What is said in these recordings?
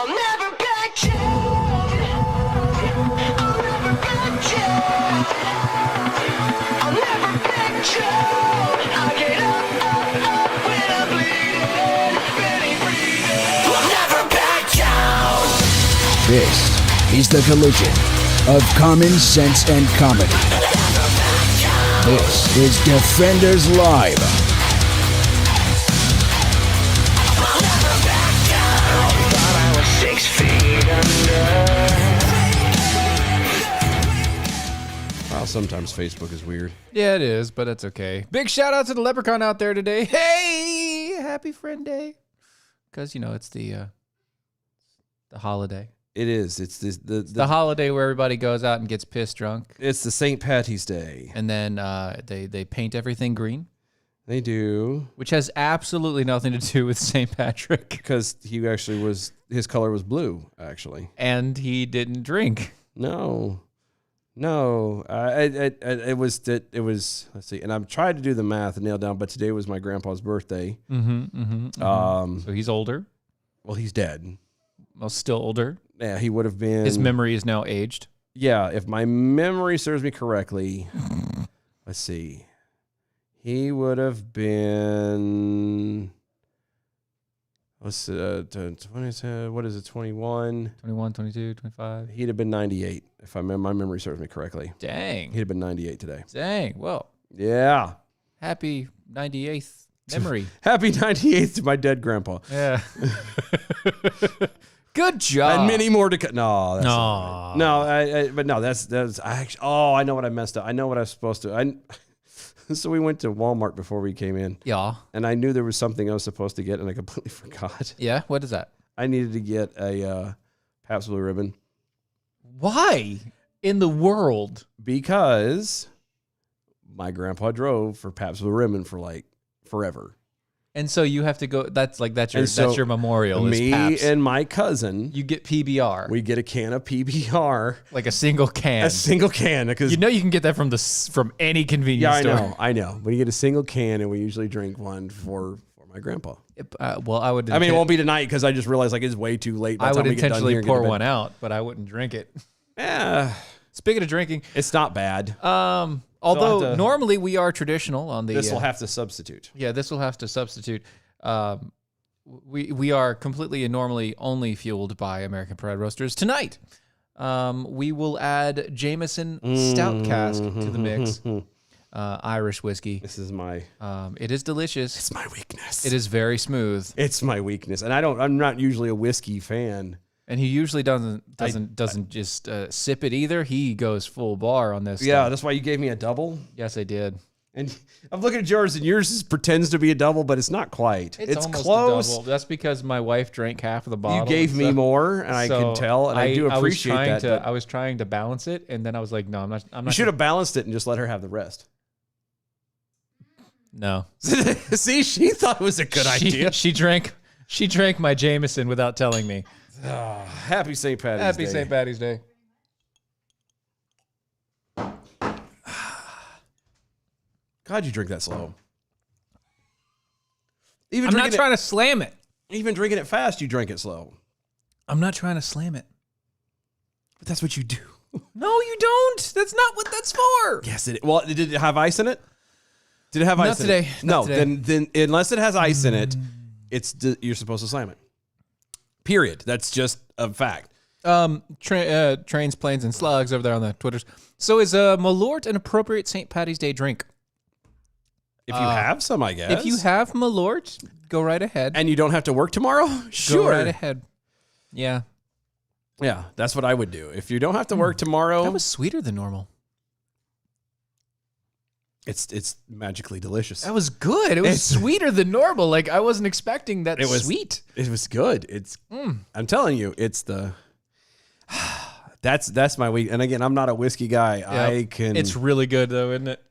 I'll never back down. I'll never back down. I'll never back down. I get up when I'm bleeding. Barely breathing. I'll never back down. This is the collision of common sense and comedy. This is Defenders Live. I'll never back down. Thought I was 6 feet under. Well, sometimes Facebook is weird. Yeah, it is, but it's okay. Big shout out to the leprechaun out there today. Hey, happy Friend Day. Because, you know, it's the holiday. It is. It's The holiday where everybody goes out and gets pissed drunk. it's the St. Patty's Day. And then they paint everything green, They do, which has absolutely nothing to do with St. Patrick. because he actually was, his color was blue, actually. And he didn't drink. No. It was, let's see, and I'm trying to do the math and nail down, but today was my grandpa's birthday. So he's older. Well, he's dead. Well, still older. Yeah, he would have been. His memory is now aged. Yeah, if my memory serves me correctly, let's see. He would have been, what's 20, what is it, 21? 21, 22, 25. He'd have been 98, if my memory serves me correctly. Dang. He'd have been 98 today. Dang. Well, Yeah. happy 98th memory. Happy 98th to my dead grandpa. Yeah. Good job. And many more to come. No, that's Aw. not right. No, that's I actually. Oh, I know what I messed up. I know what I was supposed to. So we went to Walmart before we came in, Yeah. and I knew there was something I was supposed to get, and I completely forgot. Yeah. What is that? I needed to get a Pabst Blue Ribbon Why in the world? because my grandpa drove for Pabst Blue Ribbon for like forever. And so you have to go. That's your And so that's your memorial. Is Me Pabst. and my cousin, You get PBR, we get a can of PBR, like a single can. a single can, because You know you can get that from any convenience store. I know. We get a single can, and we usually drink one for my grandpa. Well, I would. I mean, it won't be tonight because I just realized like it's way too late. By I the would time we get done intentionally here and get pour to bed. one out, but I wouldn't drink it. Yeah, Speaking of drinking, it's not bad. although to- normally we are traditional on the. This will have to substitute. Yeah, this will have to substitute. We are completely and normally only fueled by American Pride Roasters. Tonight, we will add Jameson Stout Cask to the mix. Irish whiskey. This is my. It is delicious. It's my weakness. It is very smooth, It's my weakness, and I'm not usually a whiskey fan. and he usually doesn't just sip it either. He goes full bar on this. Yeah, stuff. that's why you gave me a double. Yes, I did. And I'm looking at yours, and yours pretends to be a double, but it's not quite. It's almost a close. double. That's because my wife drank half of the bottle. You gave and me stuff. more, and I So can tell, and I do appreciate that. I was trying to balance it, and then I was like, no, I'm not. You should have balanced it and just let her have the rest. No. See, she thought it was a good idea. She drank my Jameson without telling me. Happy St. Patty's Day. Happy St. Patty's Day. God, you drink that slow. I'm not trying to slam it. Even drinking it fast, you drink it slow. I'm not trying to slam it. But that's what you do. No, you don't. That's not what that's for. Yes, it. Well, did it have ice in it? Did it have Not ice today. in it? Not No. today. Then unless it has ice in it, you're supposed to slam it. Period. That's just a fact. Trains, planes, and slugs over there on the Twitters. So is Malort an appropriate St. Patty's Day drink? If you have some, I guess. If you have Malort, go right ahead. and you don't have to work tomorrow, sure. Go right ahead. Yeah. Yeah, that's what I would do. If you don't have to work tomorrow, That was sweeter than normal. it's magically delicious. That was good. It was sweeter than normal. Like I wasn't expecting that It was sweet. It was good. It's. I'm telling you, it's the. That's my week. And again, I'm not a whiskey guy. Yeah. I can. It's really good though, isn't it?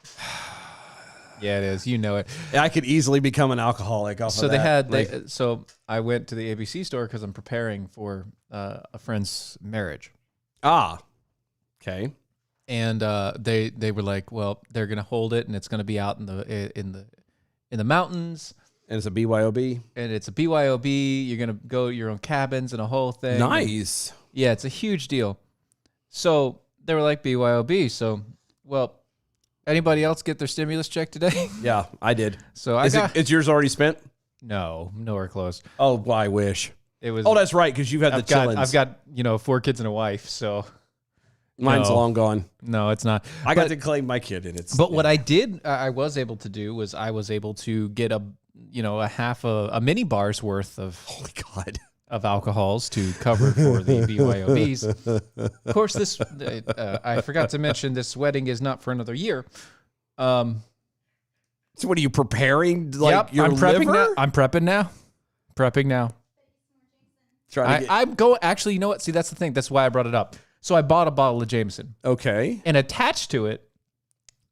Yeah, it is. You know it. I could easily become an alcoholic off So of they that. had. So I went to the ABC store because I'm preparing for a friend's marriage, Okay. and they were like, well, they're gonna hold it, and it's gonna be out in the mountains, And it's a BYOB. and it's a BYOB. You're gonna go your own cabins and a whole thing. Nice. Yeah, it's a huge deal. So they were like BYOB. So, well, anybody else get their stimulus check today? Yeah, I did. So I got Is yours already spent? no, nowhere close. Oh, well, I wish. It was. Oh, that's right, because you've had the chillins. I've got 4 kids and a wife. So Mine's no. long gone. no, it's not. I got to claim my kid, and it's. But what I did, I was able to do was I was able to get a half a mini bar's worth of Holy God. of alcohols to cover for the BYOBs. Of course, this I forgot to mention this wedding is not for another year. So what are you preparing? Like Yep, your I'm prepping liver? now. I'm prepping now. Prepping now. Trying to get, I'm going. Actually, you know what? See, that's the thing. That's why I brought it up. So I bought a bottle of Jameson, okay. and attached to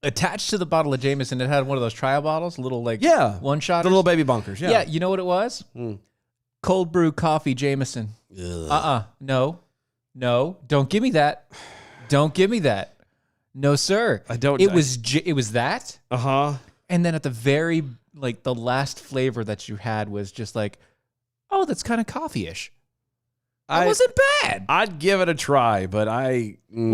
the bottle of Jameson, it had one of those trial bottles, little like Yeah. one shot. The little baby bunkers. Yeah. Yeah, you know what it was? Cold brew coffee Jameson. No, don't give me that. Don't give me that. No, sir. I don't- It was that, Uh-huh. and then at the very the last flavor that you had was just like, oh, that's kind of coffee-ish. That wasn't bad. I'd give it a try, but Well,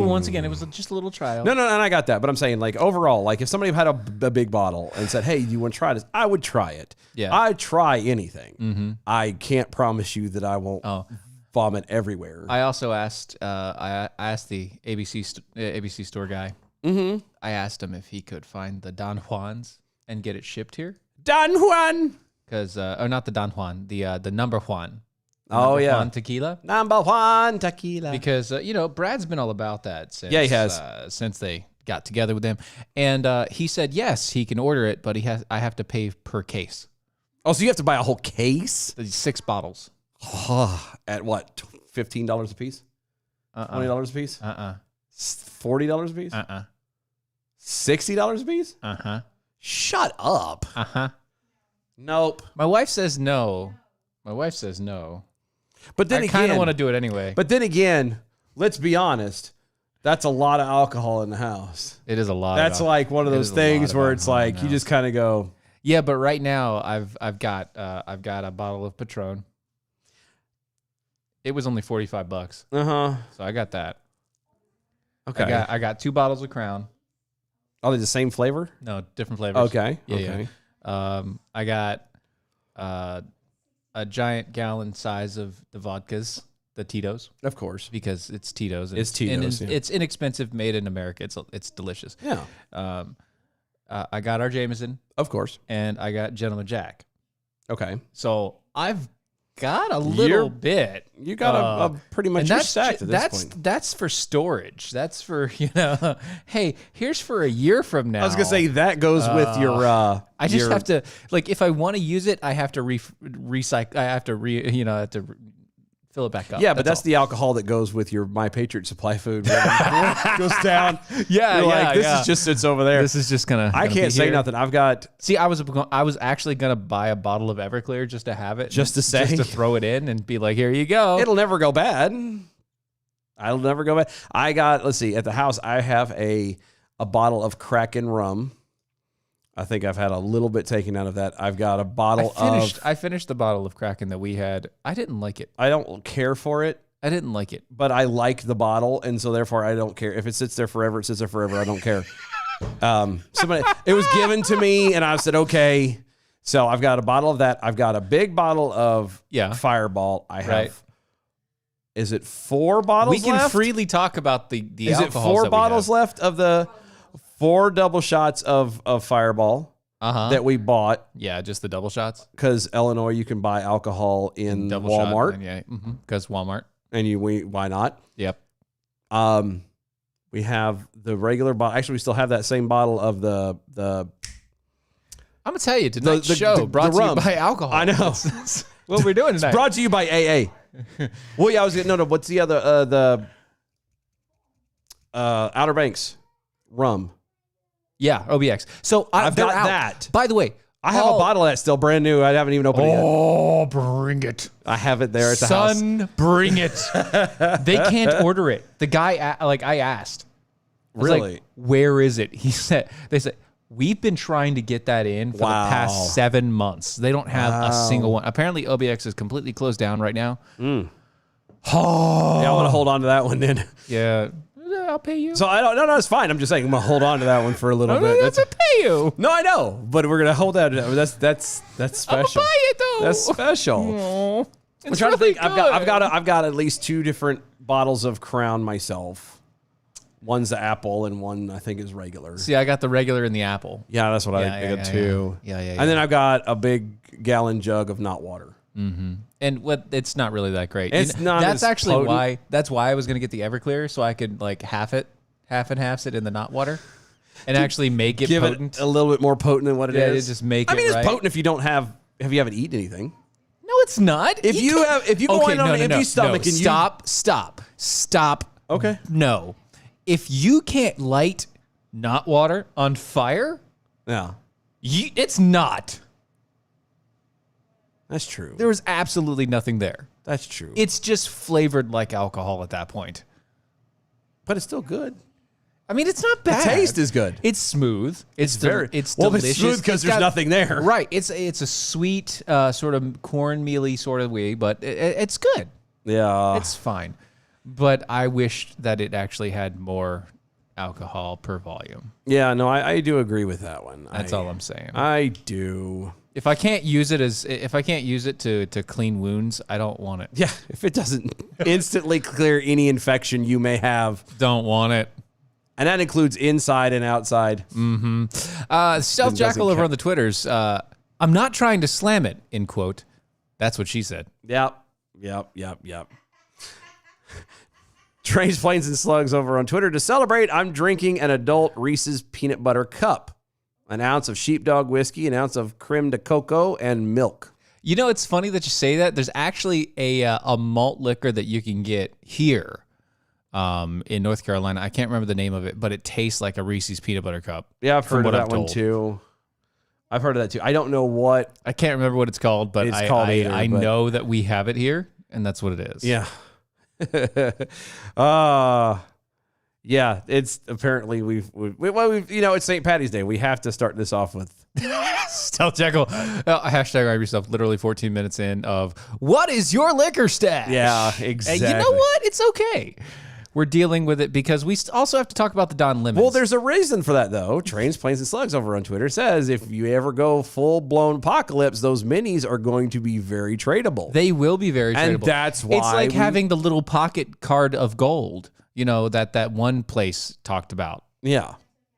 once again, it was just a little trial. No, and I got that. But I'm saying, like, overall, like, if somebody had a big bottle and said, hey, do you want to try this? I would try it. Yeah. I'd try anything. I can't promise you that I won't vomit everywhere. I also asked. I asked the ABC store guy. I asked him if he could find the Don Juans and get it shipped here. Don Juan. Because, or not the Don Juan, the number Juan. Oh, Number yeah. Juan tequila. Number one tequila. Because, Brad's been all about that since, Yeah, he has. Since they got together with him. And he said, yes, he can order it, but I have to pay per case. Oh, so you have to buy a whole case? There's 6 bottles. At what? $15 a piece? $20 a piece? $40 a piece? $60 a piece? Shut up. Nope. My wife says no. But then I kind of again, want to do it anyway. But then again, let's be honest. That's a lot of alcohol in the house. It is a lot. That's like one of those things where it's like you just kind of go. Yeah, but right now I've got a bottle of Patron. It was only $45, So I got that. Okay. I got 2 bottles of Crown. Are they the same flavor? No, different flavors. Okay. Yeah, okay. yeah. I got a giant gallon size of the vodkas, the Tito's, Of course. because it's Tito's. It's Tito's, yeah. It's inexpensive, made in America. It's delicious. Yeah. I got our Jameson, Of course. and I got Gentleman Jack. Okay. So I've got a little bit. You got a pretty much And your that's stacked at this point. that's for storage. That's for hey, here's for a year from now. I was gonna say that goes with your. I just have to if I want to use it, I have to recycle. I have to fill it back up. Yeah, but that's all. the alcohol that goes with your My Patriot Supply food. Goes down. Yeah, You're yeah, like, this yeah. is just sits over there. This is just gonna. I can't say here. nothing. I've got. See, I was actually gonna buy a bottle of Everclear just to have it, Just to say. just to throw it in and be like, here you go. It'll never go bad. I'll never go bad. I got. Let's see. At the house, I have a bottle of Kraken rum. I think I've had a little bit taken out of that. I've got a bottle of. I finished the bottle of Kraken that we had. I didn't like it. I don't care for it, I didn't like it. but I like the bottle, and so therefore I don't care if it sits there forever. It sits there forever. I don't care. It was given to me, and I said okay. So I've got a bottle of that. I've got a big bottle of Fireball. I have. Right. Is it 4 bottles? We can left? freely talk about the Is it alcohols 4 that we bottles have. left of the 4 double shots of Fireball that we bought? Yeah, just the double shots. Because Illinois, you can buy alcohol in Double Walmart, shot. Yeah, because Walmart. and why not? Yep. We have the regular bottle. Actually, we still have that same bottle of the. I'm gonna tell you tonight's the- show the brought to you rum. by alcohol. I know. That's what we're doing tonight. Brought to you by AA. Well, yeah, I was gonna no. What's the other Outer Banks rum? Yeah, OBX. So I've they're got out. that. By the way, I have a bottle of that still brand new. I haven't even opened it yet. Oh, bring it. I have it there at the house. Son, bring it. They can't order it. The guy, I asked. I was Really? like, where is it? They said, We've been trying to get that in for Wow. the past 7 months. They don't have a single one. Apparently, OBX is completely closed down right now. Yeah, I'm gonna hold on to that one then. Yeah, I'll pay you. So I don't. No, it's fine. I'm just saying I'm gonna hold on to that one for a little I bit. don't have to pay you. No, I know, but we're gonna hold that. That's I'll special. buy it though. That's special. Aw, I'm it's trying to really think. I've good. got at least 2 different bottles of Crown myself. One's the apple, and one I think is regular. See, I got the regular and the apple. Yeah, that's what I Yeah, got too. Yeah. And then I've got a big gallon jug of not water. And what it's not really that great. It's not That's as actually potent. that's why I was gonna get the Everclear so I could like half and half it in the not water, and actually make it Give potent. it a little bit more potent than what it is. Yeah, just make I mean, it it's right. potent if you don't have if you haven't eaten anything. No, it's not. If you can't- have- if you go Okay, in on no, an no, empty no, stomach no. and you- stop. Okay. No, if you can't light not water on fire, Yeah, it's not. that's true. There was absolutely nothing there. That's true. It's just flavored like alcohol at that point. But it's still good. I mean, it's not bad. taste is good. It's smooth. It's very It's well. delicious. It's smooth because It's there's got- nothing there. Right. It's a sweet sort of cornmealy sort of way, but it's good. Yeah. It's fine. But I wish that it actually had more alcohol per volume. Yeah. No, I do agree with that one. That's all I'm saying. I do. If I can't use it to clean wounds, I don't want it. Yeah. If it doesn't instantly clear any infection you may have, Don't want it. and that includes inside and outside. Stealth Jackal over on the Twitters. I'm not trying to slam it, in quote. That's what she said. Yep. Trains, Planes, and Slugs over on Twitter. To celebrate, I'm drinking an adult Reese's Peanut Butter Cup. An ounce of sheepdog whiskey, an ounce of creme de coco, and milk. You know, it's funny that you say that. There's actually a malt liquor that you can get here in North Carolina. I can't remember the name of it, but it tastes like a Reese's Peanut Butter Cup. Yeah, I've from heard of what that I'm one told. too. I've heard of that too. I don't know what. I can't remember what it's called, but It's called either, I but- know that we have it here, and that's what it is. Yeah. Yeah, it's apparently we've it's St. Patty's Day. We have to start this off with Stealth Jackal. Hashtag grab yourself. Literally 14 minutes in of what is your liquor stash? yeah, And exactly. you know what? It's okay. We're dealing with it because we also have to talk about the Don Lemons. Well, there's a reason for that though. Trains, Planes, and Slugs over on Twitter says if you ever go full blown apocalypse, those minis are going to be very tradable. They will be very And tradable. that's it's why like we- having the little pocket card of gold. You know that one place talked about. Yeah,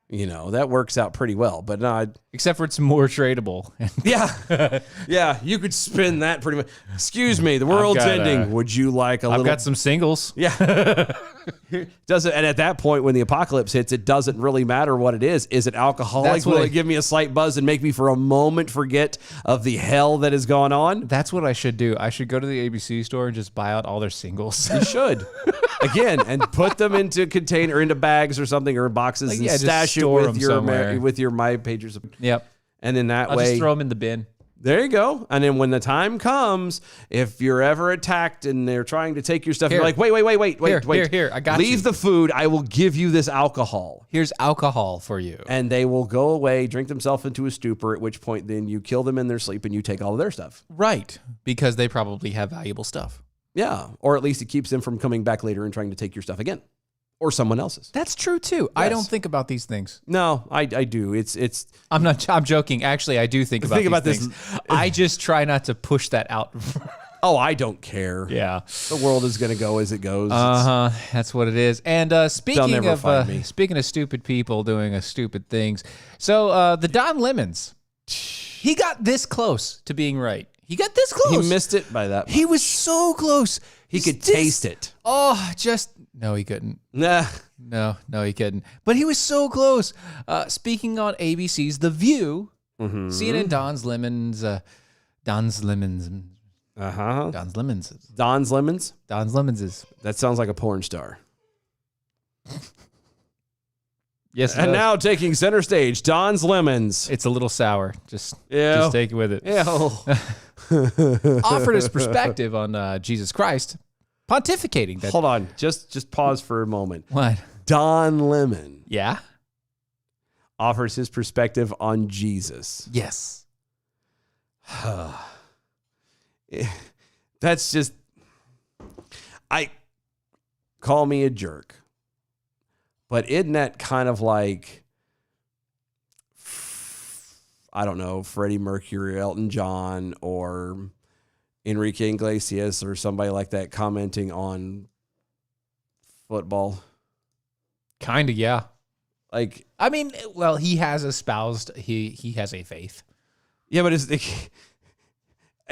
that works out pretty well. But no, Except for it's more tradable. yeah, you could spin that pretty much. Excuse me, the world's got, ending. Would you like a I've little? got some singles. Yeah. Doesn't and at that point when the apocalypse hits, it doesn't really matter what it is. Is it alcoholic? That's what Will I- it give me a slight buzz and make me for a moment forget of the hell that has gone on? That's what I should do. I should go to the ABC store and just buy out all their singles. You should. Again, and put them into into bags or something or boxes and just stash it store with 'em your somewhere. with your My Pagers. Yep. And then that I'll way just throw them in the bin. there you go. And then when the time comes, if you're ever attacked and they're trying to take your stuff, Here. you're like, wait. Here, I got Leave you. the food. I will give you this alcohol. Here's alcohol for you. And they will go away, drink themselves into a stupor, at which point then you kill them in their sleep and you take all of their stuff. Right. Because they probably have valuable stuff. Yeah. Or at least it keeps them from coming back later and trying to take your stuff again. Or someone else's. That's true too. I Yes. don't think about these things. No, I do. It's I'm joking. Actually, I do think about this. things. I just try not to push that out. oh, I don't care. Yeah. The world is gonna go as it goes. That's what it is. And speaking never of find me. speaking of stupid people doing stupid things, so the Don Lemons, he got this close to being right. He got this He close. missed it by that. He was so close. He could taste it. Oh, no, he couldn't. Nah. No, he couldn't. But he was so close. Speaking on ABC's The View, CNN Don's Lemons. Uh-huh. Don's Lemons Don's Lemons. is. That sounds like a porn star. Yes, it And does. now taking center stage, Don's Lemons. It's a little sour. Just Ew. take it with it. Ew. Offered his perspective on Jesus Christ, pontificating that. Hold on. Just pause for a moment. What? Don Lemon. Yeah. offers his perspective on Jesus. Yes. That's just, call me a jerk, but isn't that kind of like, I don't know, Freddie Mercury, Elton John, or Enrique Iglesias, or somebody like that commenting on football? Kind of, yeah. Like, I mean, well, he has espoused, he has a faith. yeah, but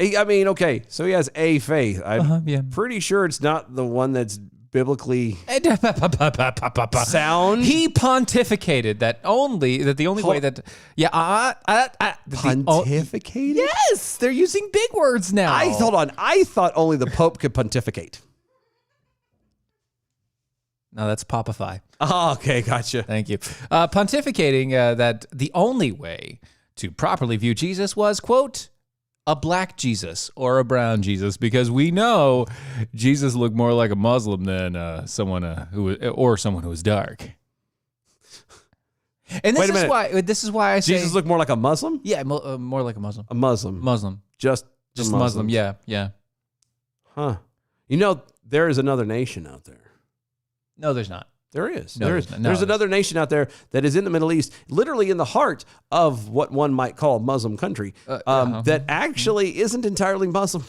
I mean, okay, so he has a faith. I'm Yeah. pretty sure it's not the one that's biblically sound. He pontificated that the only way that Pontificated? yes, they're using big words now. I thought only the Pope could pontificate. No, that's popify. Oh, okay, gotcha. Thank you. Pontificating that the only way to properly view Jesus was, quote, a black Jesus or a brown Jesus, because we know Jesus looked more like a Muslim than someone who was dark. And Wait a minute. this is why I say Jesus looked more like a Muslim? yeah, more like a Muslim. A Muslim. Muslim. Just Just a Muslim. Yeah, yeah. Huh. You know, there is another nation out there. No, there's not. There is. No, There there's is. not. No, There's there's- another nation out there that is in the Middle East, literally in the heart of what one might call a Muslim country, that actually isn't entirely Muslim.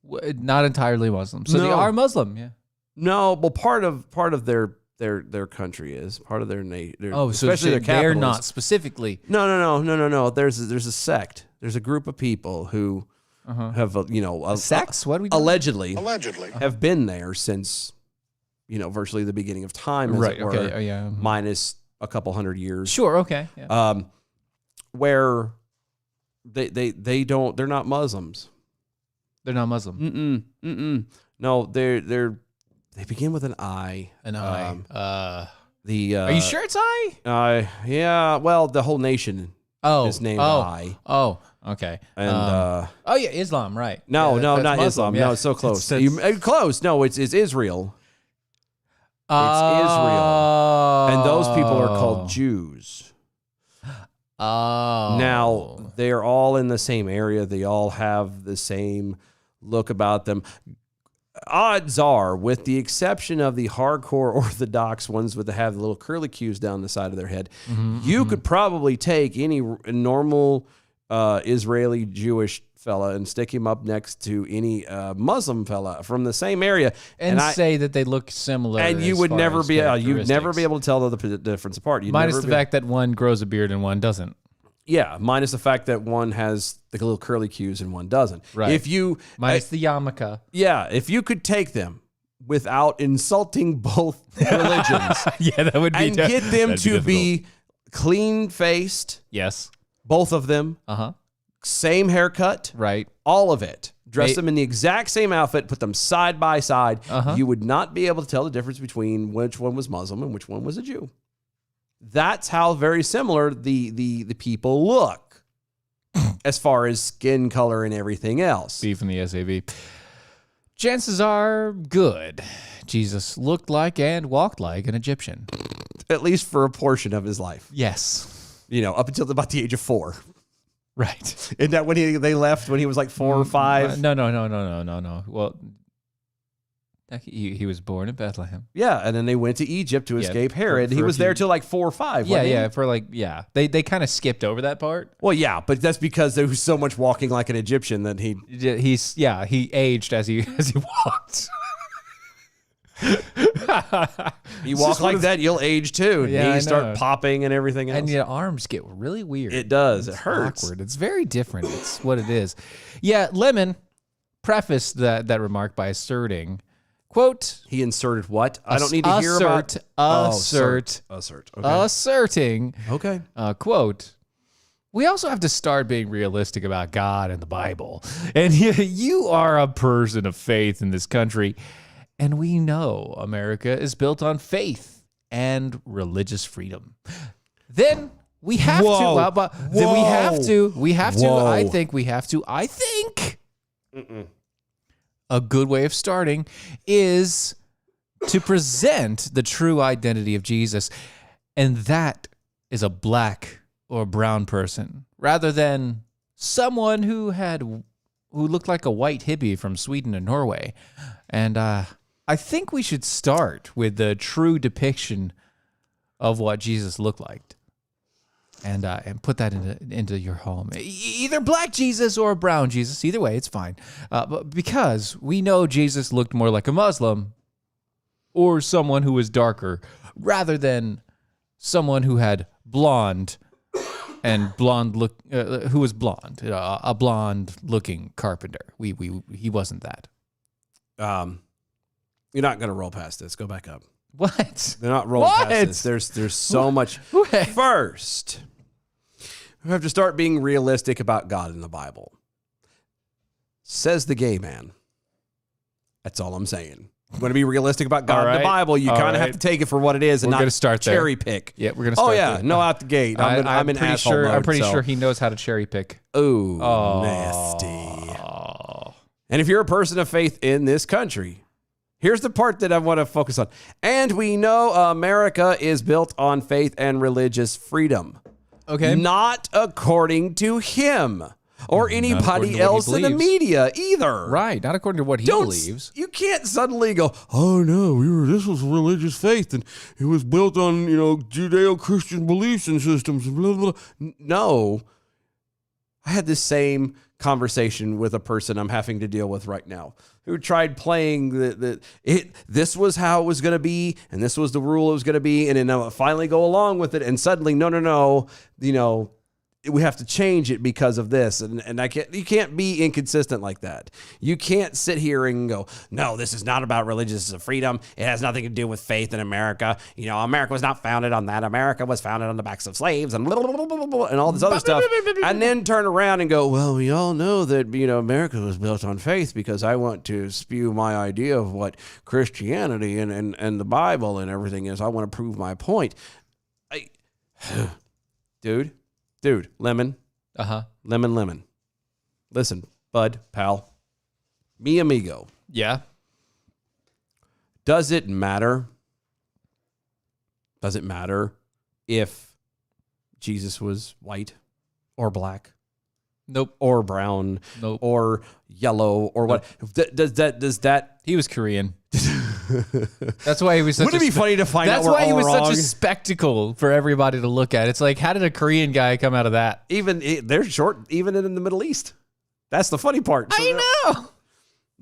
Not entirely Muslim. So they No. are Muslim. Yeah. No, well, part of their country is part of their nation. Oh, so especially their they're capital not is- specifically. No. There's a sect. There's a group of people who have Sex? What are we doing? allegedly have been there since virtually the beginning of time, as Right, it were, okay, oh, yeah. minus a couple hundred years. Sure. Okay. Yeah. Where they're not Muslims. They're not Muslim. No, they begin with an I. An I. Are Are you sure it's I? Yeah. Well, the whole nation Oh, is named oh, I. Oh, okay. And oh yeah, Islam, right? no, Yeah, no, that's not Muslim, Islam. yeah. No, it's so close. It's Close. No, it's Israel. Israel. And those people are called Jews. Oh. Now, they're all in the same area. They all have the same look about them. Odds are, with the exception of the hardcore Orthodox ones with have the little curlicues down the side of their head, you could probably take any normal Israeli Jewish fella and stick him up next to any Muslim fella from the same area, and say that they look similar. and you as would far never as be you'd never characteristics. be able to tell the difference apart. You'd Minus never the be- fact that one grows a beard and one doesn't. Yeah, minus the fact that one has the little curly cues and one doesn't. Right. If you Minus the yarmulke. yeah, if you could take them without insulting both religions Yeah, that would be. and get them that'd to difficult. be clean faced, Yes. both of them, same haircut, Right. all of it. Dress May- them in the exact same outfit, put them side by side. Uh-huh. You would not be able to tell the difference between which one was Muslim and which one was a Jew. That's how very similar the people look as far as skin color and everything else. Beef in the SAV. Chances are good. Jesus looked like and walked like an Egyptian. At least for a portion of his life. Yes. Up until about the age of 4. Right. Isn't that when they left when he was like 4 or 5? No. Well, he was born in Bethlehem. Yeah, and then they went to Egypt to Yeah, escape for- Herod. for He a was there few- till like 4 or 5. Yeah, wasn't he? They kind of skipped over that part. Well, yeah, but that's because there was so much walking like an Egyptian that he. He aged as he walked. You walk like that, you'll age too. Yeah, I Knees start know. popping and everything else. And your arms get really weird. It does. It It's hurts. Awkward. It's very different. It's what it is. Yeah, Lemon prefaced that remark by asserting, quote, He inserted what? I don't need to hear about. assert, Assert. Okay. asserting, Okay. quote, we also have to start being realistic about God and the Bible. And you are a person of faith in this country. And we know America is built on faith and religious freedom. Then we have Whoa. then we have to, Whoa. I think a good way of starting is to present the true identity of Jesus. And that is a black or brown person rather than someone who looked like a white hippie from Sweden and Norway. And I think we should start with the true depiction of what Jesus looked like. And put that into your home. Either black Jesus or brown Jesus. Either way, it's fine. But because we know Jesus looked more like a Muslim or someone who was darker rather than someone who had blonde and who was blonde, a blonde-looking carpenter. He wasn't that. You're not going to roll past this. Go back up. What? They're not rolling What? past this. There's so much. What? First, we have to start being realistic about God in the Bible. Says the gay man. That's all I'm saying. You want to be realistic about God All in the right. Bible, you All kind of right. have to take it for what it is and We're not gonna start there. cherry pick. Yeah, we're gonna start. Oh yeah, there. no out the gate. I'm in pretty asshole sure. mode, I'm pretty so- sure he knows how to cherry pick. Ooh, Oh, nasty. And if you're a person of faith in this country, here's the part that I want to focus on. And we know America is built on faith and religious freedom. Okay. Not according to him or according to anybody what he else in the believes. media either. Right. Not according to what he believes. You can't suddenly go, oh no, this was religious faith and it was built on, Judeo-Christian beliefs and systems and blah, blah, blah. No. I had the same conversation with a person I'm having to deal with right now who tried playing this was how it was going to be and this was the rule it was going to be, and then finally go along with it, and suddenly no, we have to change it because of this, and you can't be inconsistent like that. You can't sit here and go, no, this is not about religious freedom. It has nothing to do with faith in America. America was not founded on that. America was founded on the backs of slaves and blah, blah, blah, blah, blah, and all this other stuff, and then turn around and go, well, we all know that America was built on faith because I want to spew my idea of what Christianity and the Bible and everything is. I want to prove my point. Dude, lemon. Lemon. Listen, bud, pal, mi amigo. Yeah. Does it matter? Does it matter if Jesus was white or black Nope. or brown Nope. or yellow or what? Does that? He was Korean. That's why he was such Wouldn't it be funny to find out That's we're why he all was wrong? such a spectacle for everybody to look at. It's like, how did a Korean guy come out of that? They're short, even in the Middle East. That's the funny part. So I know.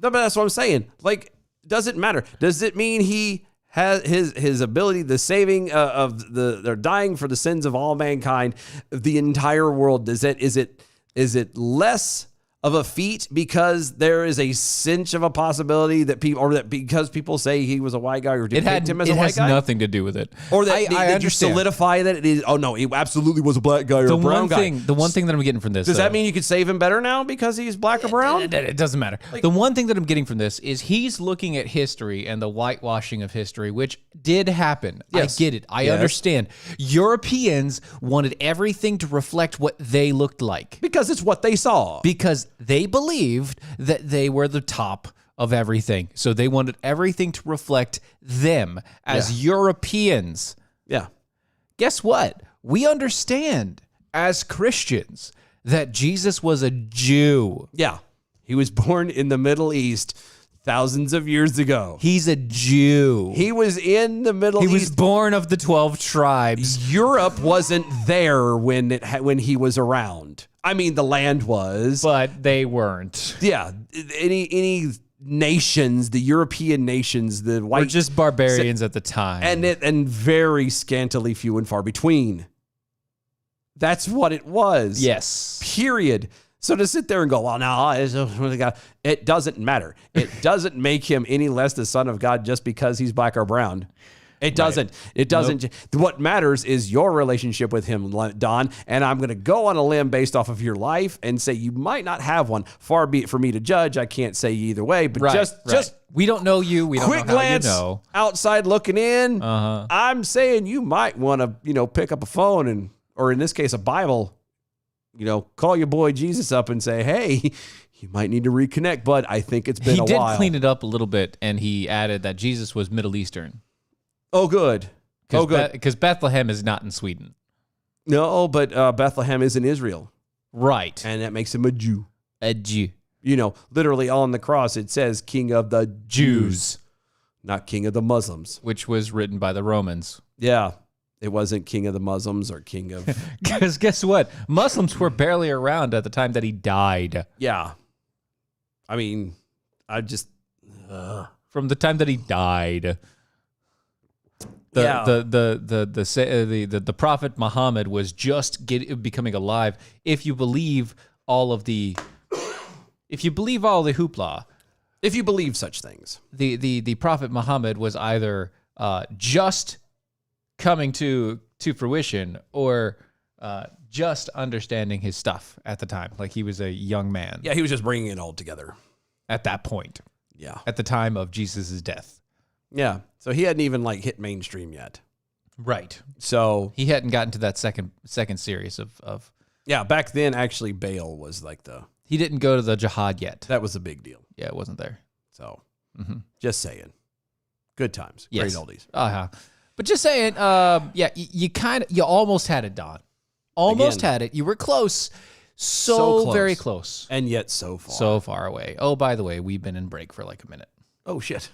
No, but that's what I'm saying. Like, does it matter? Does it mean he has his ability, the saving they're dying for the sins of all mankind, the entire world? Is it less of a feat because there is a cinch of a possibility that because people say he was a white guy or depict him as a white has guy? nothing to do with it. Or that, I that you understand. solidify that it is, oh no, he absolutely was a black guy or a brown guy. The one thing that I'm getting from this. Does though, that mean you could save him better now because he's black or brown? It doesn't matter. The one thing that I'm getting from this is he's looking at history and the whitewashing of history, which did happen. Yes. I get it. I Yes. understand. Europeans wanted everything to reflect what they looked like Because it's what they saw. because they believed that they were the top of everything. So they wanted everything to reflect them as Europeans. Yeah. Guess what? We understand as Christians that Jesus was a Jew. Yeah. He was born in the Middle East thousands of years ago. He's a Jew. He was in the Middle He East. was born of the 12 tribes. Europe wasn't there when he was around. I mean, the land was. But they weren't. Yeah. Any nations, the European nations, the We're white just barbarians at the time. and very scantily few and far between. That's what it was. yes. Period. So to sit there and go, well, no, it doesn't matter. It doesn't make him any less the son of God just because he's black or brown. It doesn't. It doesn't. What matters is your relationship with him, Don. And I'm going to go on a limb based off of your life and say you might not have one. Far be it for me to judge. I can't say either way. But just we don't know you. We don't quick know how glance you know. outside looking in. Uh-huh. I'm saying you might want to, pick up a phone or in this case, a Bible. Call your boy Jesus up and say, hey, you might need to reconnect, bud. I think it's been a while. He did clean it up a little bit, and he added that Jesus was Middle Eastern. Oh, good. Oh, good. Because Bethlehem is not in Sweden. No, but Bethlehem is in Israel, Right. and that makes him a Jew. A Jew. You know, literally on the cross it says King of the Jews, not King of the Muslims. Which was written by the Romans. Yeah, it wasn't King of the Muslims or King of... Because guess what? Muslims were barely around at the time that he died. Yeah. I mean, I just... From the time that he died. Yeah. The prophet Muhammad was just becoming alive. If you believe all the hoopla, If you believe such things. the prophet Muhammad was either just coming to fruition or just understanding his stuff at the time. Like he was a young man Yeah, he was just bringing it all together. at that point, Yeah. at the time of Jesus' death. Yeah. So he hadn't even like hit mainstream yet. Right. So He hadn't gotten to that second series of yeah, back then actually Baal was like he didn't go to the jihad yet. that was a big deal. Yeah, it wasn't there. So just saying. Good times. Yes. Great oldies. Uh-huh. But just saying, yeah, you almost had it, Don. Almost Again. had it. You were close. So So close. very close. And yet so far. So far away. Oh, by the way, we've been in break for like a minute. Oh shit.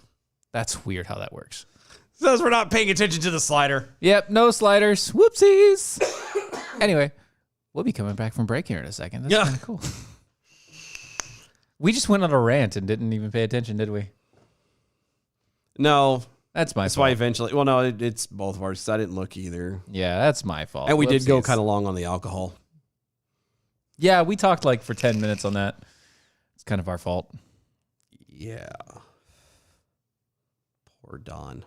That's weird how that works. Says we're not paying attention to the slider. Yep, no sliders. Whoopsies. Anyway, we'll be coming back from break here in a second. That's Yeah. kind of cool. We just went on a rant and didn't even pay attention, did we? No. That's my That's fault. why eventually well no, it's both of ours. I didn't look either. Yeah, that's my fault. And we did go Whoopsies. kind of long on the alcohol. Yeah, we talked like for 10 minutes on that. It's kind of our fault. Yeah. Poor Don.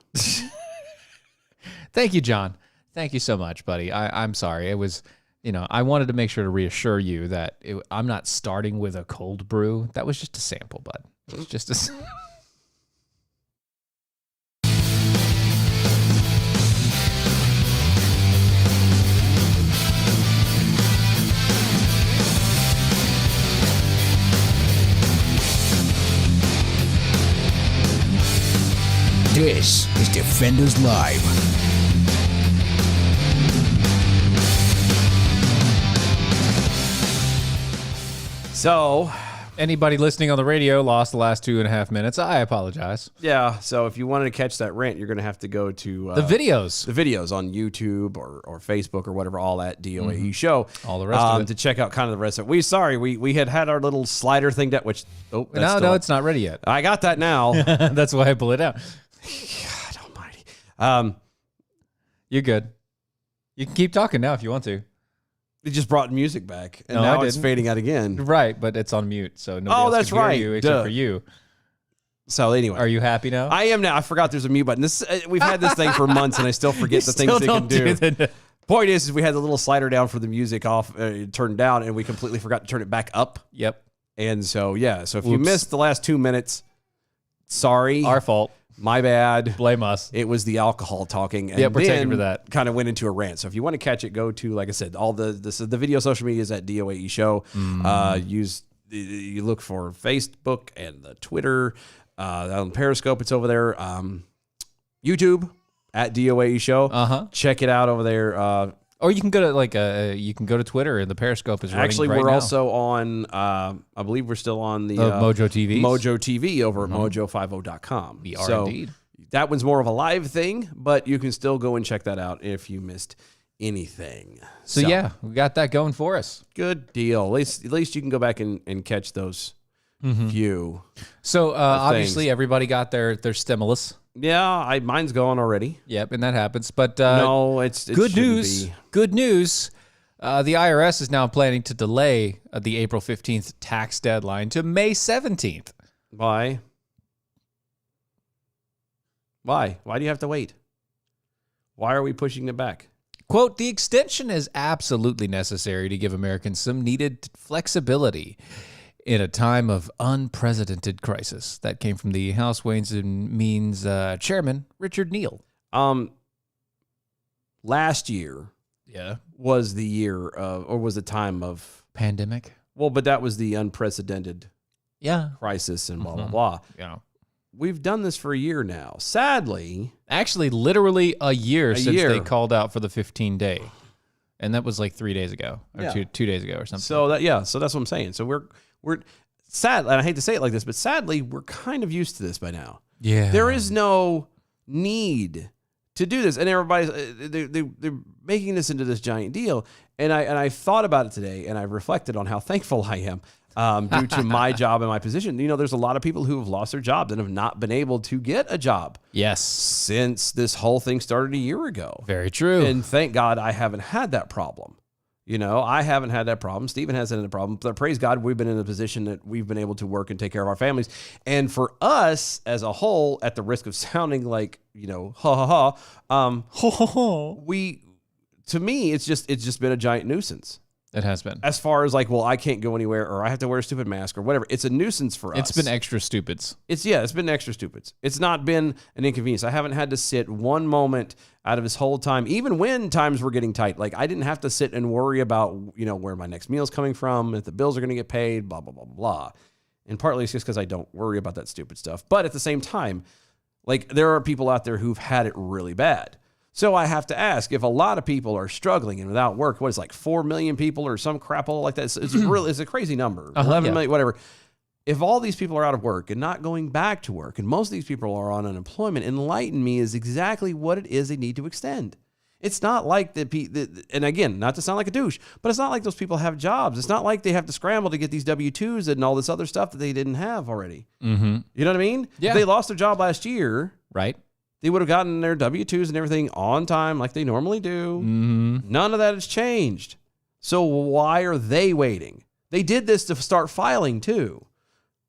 Thank you, John. Thank you so much, buddy. I'm sorry. It was, I wanted to make sure to reassure you that I'm not starting with a cold brew. That was just a sample, bud. It was just a... This is Defenders Live. So Anybody listening on the radio lost the last 2.5 minutes. I apologize. yeah, so if you wanted to catch that rant, you're gonna have to go to The videos. the videos on YouTube or Facebook or whatever, all that DOAE show. All the rest of it. to check out kind of the rest of it. We had our little slider thing that which No, it's not ready yet. I got that now. That's why I pull it out. God almighty. You're good. You can keep talking now if you want to. It just brought music back, and No, now I it's didn't. fading out again. Right, but it's on mute, so nobody Oh, else that's can hear right. you except Duh. for you. So anyway, Are you happy now? I am now. I forgot there's a mute button. This we've had this thing for months, and I still forget the things Still they can don't do. the- Point is we had the little slider down for the music off, turned down, and we completely forgot to turn it back up. Yep. And so yeah, so if you Whoops. missed the last 2 minutes, sorry, Our fault. my bad. Blame us. It was the alcohol talking, and Yep, we're taking then for that. kind of went into a rant. So if you want to catch it, go to, like I said, all the video social media is at DOAE Show. You look for Facebook and the Twitter, on Periscope, it's over there. YouTube at DOAE Show. Uh-huh. Check it out over there. Or you can go to you can go to Twitter and the Periscope is running Actually, right we're now. also on. I believe we're still on the Mojo TV. Mojo TV over at mojo50.com. We are so indeed. that one's more of a live thing, but you can still go and check that out if you missed anything. So yeah, we got that going for us. good deal. At least you can go back and catch those few. So obviously everybody got their stimulus. Yeah, mine's gone already. Yep, and that happens. But No, it good shouldn't news. be. Good news. The IRS is now planning to delay the April 15th tax deadline to May 17th. Why? Why? Why do you have to wait? Why are we pushing it back? Quote, the extension is absolutely necessary to give Americans some needed flexibility in a time of unprecedented crisis. That came from the House Ways and Means chairman, Richard Neal. Last year Yeah. was the year of, or was the time of, Pandemic. well, but that was the unprecedented Yeah. crisis and blah, blah, blah. Yeah. We've done this for a year now. Sadly, Actually, literally a year since year. they called out for the 15-day. And that was like 3 days ago or Yeah. 2 days ago or something. So so that's what I'm saying. So we're sad, and I hate to say it like this, but sadly, we're kind of used to this by now. yeah. There is no need to do this, and everybody's they're making this into this giant deal. And I thought about it today, and I reflected on how thankful I am due to my job and my position. You know, there's a lot of people who have lost their jobs and have not been able to get a job Yes. since this whole thing started a year ago. Very true. And thank God I haven't had that problem. You know, I haven't had that problem. Stephen hasn't had a problem. But praise God, we've been in a position that we've been able to work and take care of our families. And for us as a whole, at the risk of sounding like, you know, to me, it's just been a giant nuisance. It has been. As far as like, well, I can't go anywhere, or I have to wear a stupid mask, or whatever. It's a nuisance for us. It's been extra stupids. It's been extra stupids. It's not been an inconvenience. I haven't had to sit one moment out of this whole time, even when times were getting tight. Like I didn't have to sit and worry about, you know, where my next meal's coming from, if the bills are going to get paid, blah, blah, blah, blah. And partly it's just because I don't worry about that stupid stuff. But at the same time, like there are people out there who've had it really bad. So I have to ask, if a lot of people are struggling and without work, what is like 4 million people or some crap all like that? It's a crazy number, 11 million, whatever. If all these people are out of work and not going back to work, and most of these people are on unemployment, enlighten me is exactly what it is they need to extend. It's not like and again, not to sound like a douche, but it's not like those people have jobs. It's not like they have to scramble to get these W-2s and all this other stuff that they didn't have already. Mm-hmm. You know what I mean? Yeah. If they lost their job last year, Right? they would have gotten their W-2s and everything on time like they normally do. Mm-hmm. None of that has changed. So why are they waiting? They did this to start filing too.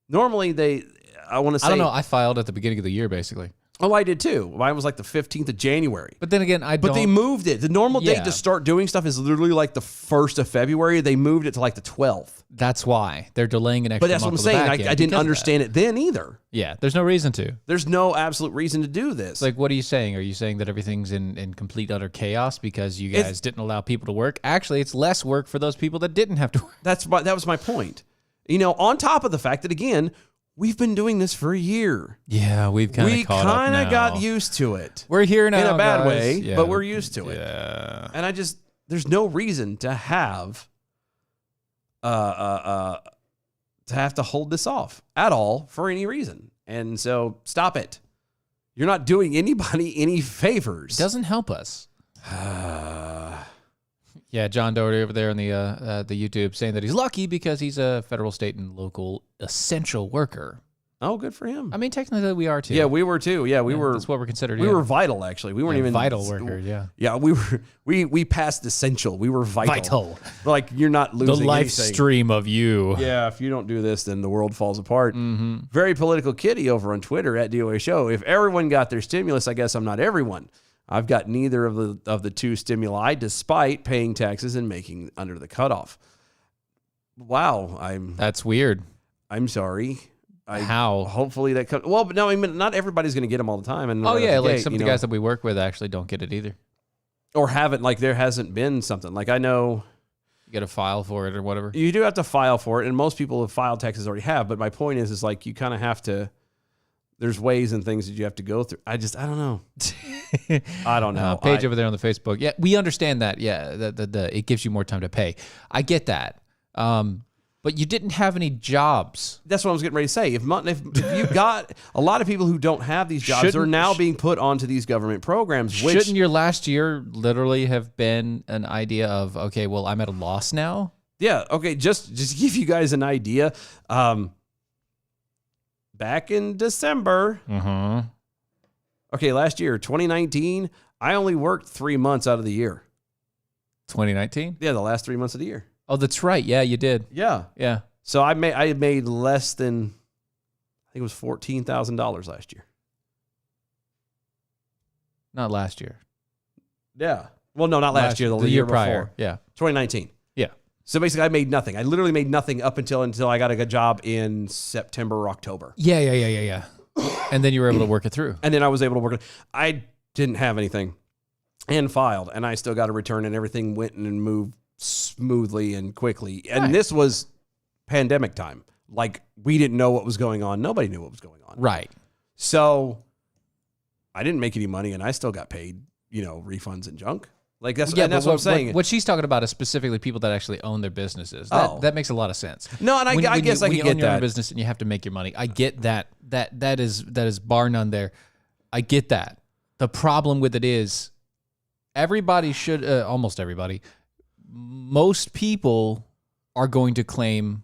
Normally I want to say. I don't know. I filed at the beginning of the year, basically. Oh, I did too. Mine was like the 15th of January. But then again, But they moved it. The normal date Yeah. to start doing stuff is literally like the 1st of February. They moved it to like the 12th. That's why they're delaying an extra But that's what I'm month on the saying. back end I didn't because of understand it then either. that. Yeah, there's no reason to. There's no absolute reason to do this. It's like, what are you saying? Are you saying that everything's in complete utter chaos because you guys didn't allow people to work? Actually, it's less work for those people that didn't have to work. that was my point. You know, on top of the fact that, again, we've been doing this for a year. Yeah, we We kind of got used to it. We're here now in a bad guys. way, Yeah. but we're used to it. Yeah. And there's no reason to have to hold this off at all for any reason. And so stop it. You're not doing anybody any favors. Doesn't help us. Yeah, John Doherty over there on the YouTube saying that he's lucky because he's a federal, state, and local essential worker. Oh, good for him. I mean, technically we are too. Yeah, we were too. Yeah, we were. That's what we're considered. We yeah. were vital, actually. We weren't Yeah, even vital workers. Yeah, Yeah, we passed essential. We were vital. vital. Like you're not The losing life anything. stream of you. Yeah, if you don't do this, then the world falls apart. Mm-hmm. Very political kitty over on Twitter at DOA Show. If everyone got their stimulus, I guess I'm not everyone. I've got neither of the two stimuli, despite paying taxes and making under the cutoff. Wow, That's weird. I'm sorry. How? Hopefully that comes. Well, but no, I mean, not everybody's going to get them all the time. And Oh right yeah, out the like gate, some of the guys that we work with actually don't get it either. or haven't, like there hasn't been something. Like I know You got to file for it or whatever. you do have to file for it, and most people have filed taxes already have. But my point is like you kind of have to. There's ways and things that you have to go through. I don't know. I don't know. Page over there on the Facebook. Yeah, we understand that. Yeah, the it gives you more time to pay. I get that. But you didn't have any jobs. That's what I was getting ready to say. If you got a lot of people who don't have these jobs are Shouldn't- now being put onto these government programs, which Shouldn't your last year literally have been an idea of, okay, well, I'm at a loss now? yeah, okay, just to give you guys an idea. Back in December, Mm-hmm. okay, last year, 2019, I only worked 3 months out of the year. 2019? Yeah, the last 3 months of the year. Oh, that's right. Yeah, you did. Yeah. Yeah. So I made less than, I think it was $14,000 last year. Not last year. Yeah. Well, no, not last year. The year prior. before. Yeah. 2019. Yeah. So basically, I made nothing. I literally made nothing up until I got a good job in September or October. Yeah. And then you were able to work it through. And then I was able to work it. I didn't have anything and filed, and I still got a return, and everything went and moved smoothly and quickly. And Right. this was pandemic time. Like, we didn't know what was going on. Nobody knew what was going on. Right. So I didn't make any money, and I still got paid, refunds and junk. Like that's Yeah, and that's but what I'm saying. What she's talking about is specifically people that actually own their businesses. Oh. That makes a lot of sense. No, and I guess I when can you get own your own that. business and you have to make your money. I get that. That is bar none there. I get that. The problem with it is everybody should, almost everybody, most people are going to claim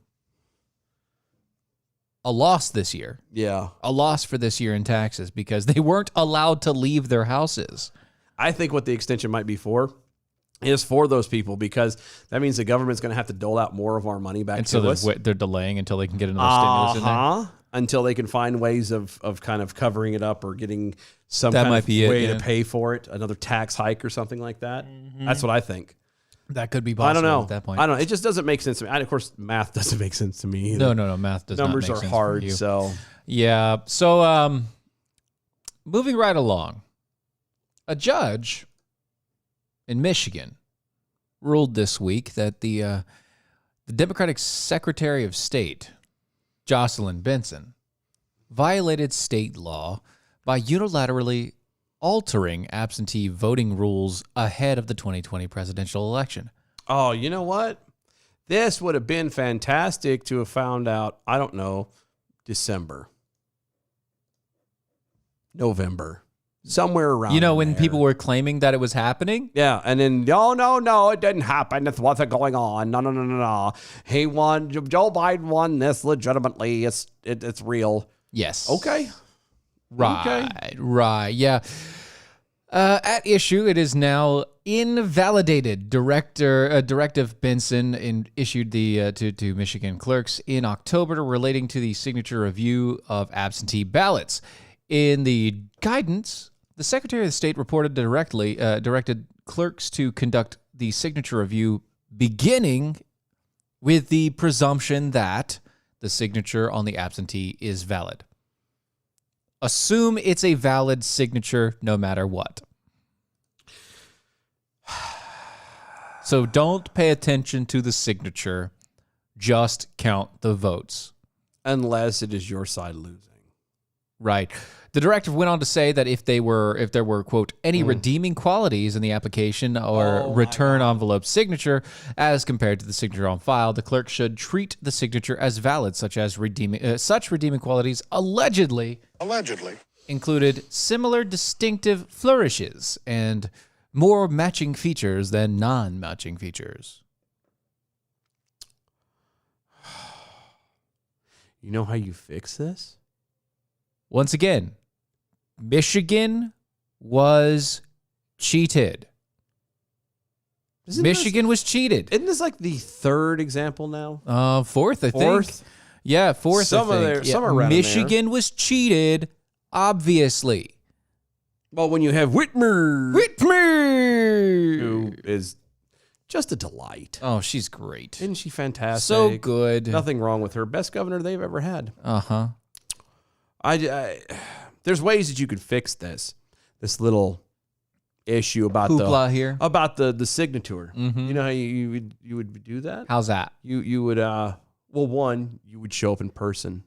a loss this year. Yeah. A loss for this year in taxes because they weren't allowed to leave their houses. I think what the extension might be for is for those people because that means the government's going to have to dole out more of our money back And to so us. they're delaying until they can get another stimulus in there. Until they can find ways of kind of covering it up or getting some That kind might of be it, way yeah. to pay for it, another tax hike or something like that. That's what I think. That could be possible I don't know. at that point. I don't know. It just doesn't make sense to me. Of course, math doesn't make sense to me either. No. Math does Numbers not make are sense hard, for you. so Yeah. So, moving right along, a judge in Michigan ruled this week that the Democratic Secretary of State, Jocelyn Benson, violated state law by unilaterally altering absentee voting rules ahead of the 2020 presidential election. oh, you know what? This would have been fantastic to have found out, I don't know, December, November, somewhere around You know, when there. people were claiming that it was happening? Yeah, and then no, it didn't happen. It wasn't going on. No. He won. Joe Biden won this legitimately. It's real. Yes. Okay. Right. Yeah. At issue, it is now invalidated. Directive Benson issued to Michigan clerks in October relating to the signature review of absentee ballots. In the guidance, the Secretary of State directed clerks to conduct the signature review beginning with the presumption that the signature on the absentee is valid. Assume it's a valid signature no matter what. So don't pay attention to the signature. Just count the votes. Unless it is your side losing. Right. The directive went on to say that if there were, quote, any redeeming qualities in the application or return envelope signature as compared to the signature on file, the clerk should treat the signature as valid, such redeeming qualities allegedly included similar distinctive flourishes and more matching features than non-matching features. You know how you fix this? Once again, Michigan was cheated. Michigan was cheated. Isn't this like the third example now? Fourth, I think. Fourth? Yeah, fourth. Some I of think. there- some around in Michigan was cheated, obviously. Well, when you have Whitmer, Whitmer, who is just a delight. oh, she's great, Isn't she fantastic? so good. Nothing wrong with her. Best governor they've ever had. Uh-huh. There's ways that you could fix this little issue about Hoopla here. about the signature. Mhm. You know how you would do that? How's that? You would one, you would show up in person.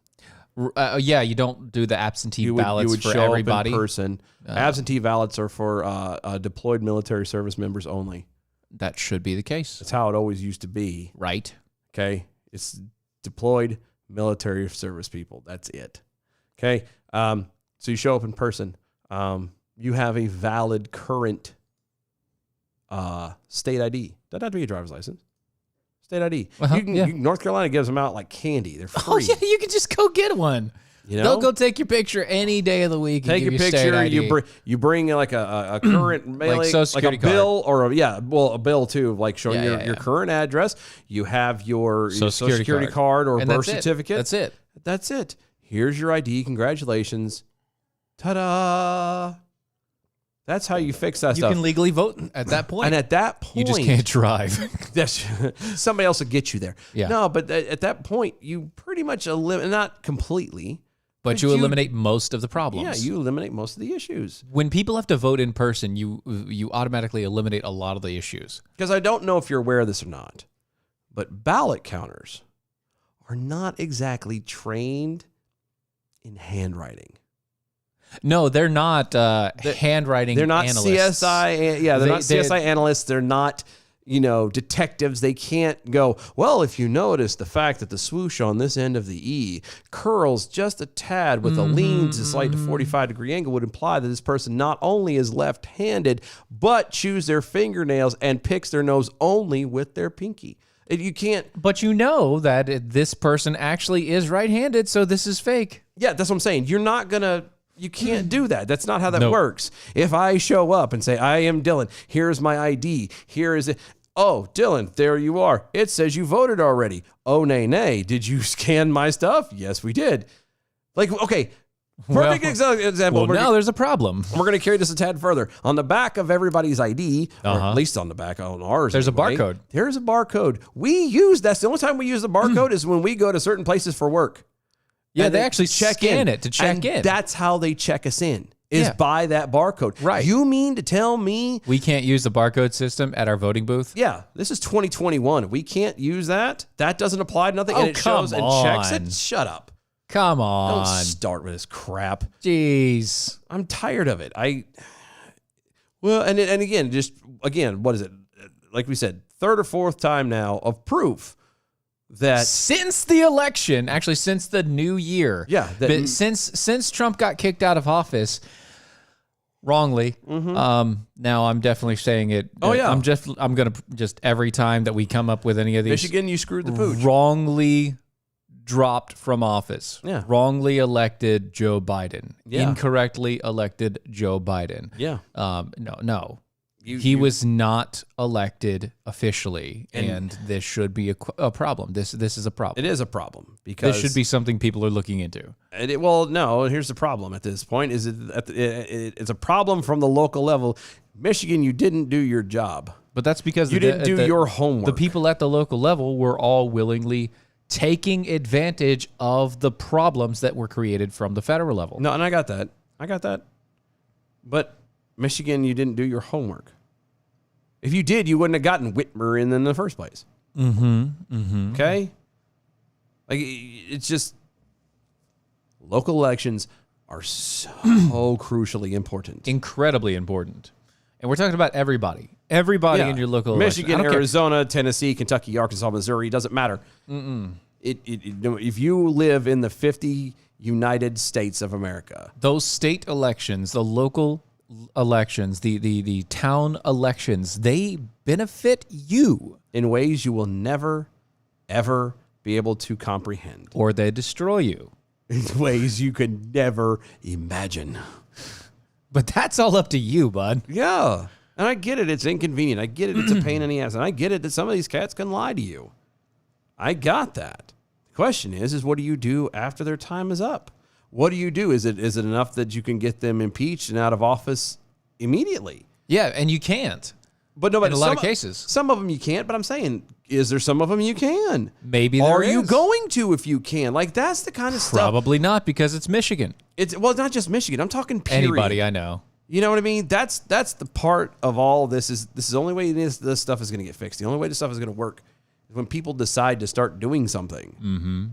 Yeah, you don't do the absentee You ballots would for show everybody. up in person. Absentee ballots are for deployed military service members only. That should be the case, That's how it always used to be. right? Okay, it's deployed military service people. That's it. Okay, so you show up in person. You have a valid current state ID. Doesn't have to be a driver's license. State ID. Uh-huh, yeah. North Carolina gives them out like candy. They're free. Oh yeah, you can just go get one. You know? They'll go take your picture any day of the week. Take and a give you state picture. ID. You bring like a current mailing, Social like a Security card. bill or a bill too, like showing Yeah, your current address. You have your Social Social Security Security card or And birth that's it. certificate. That's it. That's it. Here's your ID. Congratulations. Ta-da! That's how you fix that You stuff. can legally vote at that point. And at that point, you just can't drive. that's, somebody else will get you there. Yeah. No, but at that point, you pretty much eliminate, not completely, but you eliminate most of the problems. yeah, you eliminate most of the issues. When people have to vote in person, you automatically eliminate a lot of the issues. Because I don't know if you're aware of this or not, but ballot counters are not exactly trained in handwriting. No, they're not handwriting They're not analysts. CSI. Yeah, they're They- not CSI analysts. They're not, detectives. They can't go, well, if you notice the fact that the swoosh on this end of the E curls just a tad with a lean to slight to 45-degree angle would imply that this person not only is left-handed, but chews their fingernails and picks their nose only with their pinky. You can't. But you know that this person actually is right-handed, so this is fake. Yeah, that's what I'm saying. You can't do that. That's not how that Nope. works. If I show up and say, I am Dylan, here's my ID, here is it. Oh, Dylan, there you are. It says you voted already. Oh, nay. Did you scan my stuff? Yes, we did. Like, okay, perfect example. Well, now there's a problem. We're going to carry this a tad further. On the back of everybody's ID, or at least on the back on ours, There's a anyway, barcode. There's a barcode. We use that's the only time we use the barcode is when we go to certain places for work. Yeah, And they actually scan it to check and in. That's how they check us in, is Yeah. by that barcode. Right. You mean to tell me, We can't use the barcode system at our voting booth. yeah, this is 2021. We can't use that? That doesn't apply to nothing? Oh, and it shows come and checks on. it? Shut up. Come Don't on. start with this crap. Jeez. I'm tired of it. Well, and again, what is it? Like we said, third or fourth time now of proof that Since the election, actually since the new year. Yeah, But since Trump got kicked out of office wrongly. Now I'm definitely saying it. Oh, yeah. I'm gonna just every time that we come up with any of these Michigan, you screwed the pooch. wrongly dropped from office. Yeah. Wrongly elected Joe Biden. Yeah. Incorrectly elected Joe Biden. Yeah. No. He was not elected officially, and this should be a problem. This is a problem. It is a problem because This should be something people are looking into. No. Here's the problem at this point: it's a problem from the local level. Michigan, you didn't do your job. But that's because You didn't do your homework. The people at the local level were all willingly taking advantage of the problems that were created from the federal level. No, and I got that. But Michigan, you didn't do your homework. If you did, you wouldn't have gotten Whitmer in the first place. Okay? Like, it's just local elections are so crucially important. Incredibly important. And we're talking about everybody. Everybody Yeah. in your local election. Michigan, I don't care. Arizona, Tennessee, Kentucky, Arkansas, Missouri, doesn't matter. If you live in the 50 United States of America, Those state elections, the local elections, the town elections, they benefit you, in ways you will never, ever be able to comprehend, or they destroy you. in ways you could never imagine. But that's all up to you, bud. Yeah. And I get it. It's inconvenient. I get it. It's a pain in the ass. And I get it that some of these cats can lie to you. I got that. The question is what do you do after their time is up? What do you do? Is it enough that you can get them impeached and out of office immediately? Yeah, and you can't. But no, In a lot of cases. Some of them you can't, but I'm saying, is there some of them you can? Maybe there Are you is. going to if you can? Like, that's the kind of stuff. Probably not, because it's Michigan. It's not just Michigan. I'm talking period. Anybody I know. You know what I mean? That's the part of all this is the only way this stuff is going to get fixed. The only way this stuff is going to work is when people decide to start doing something. Mm-hmm.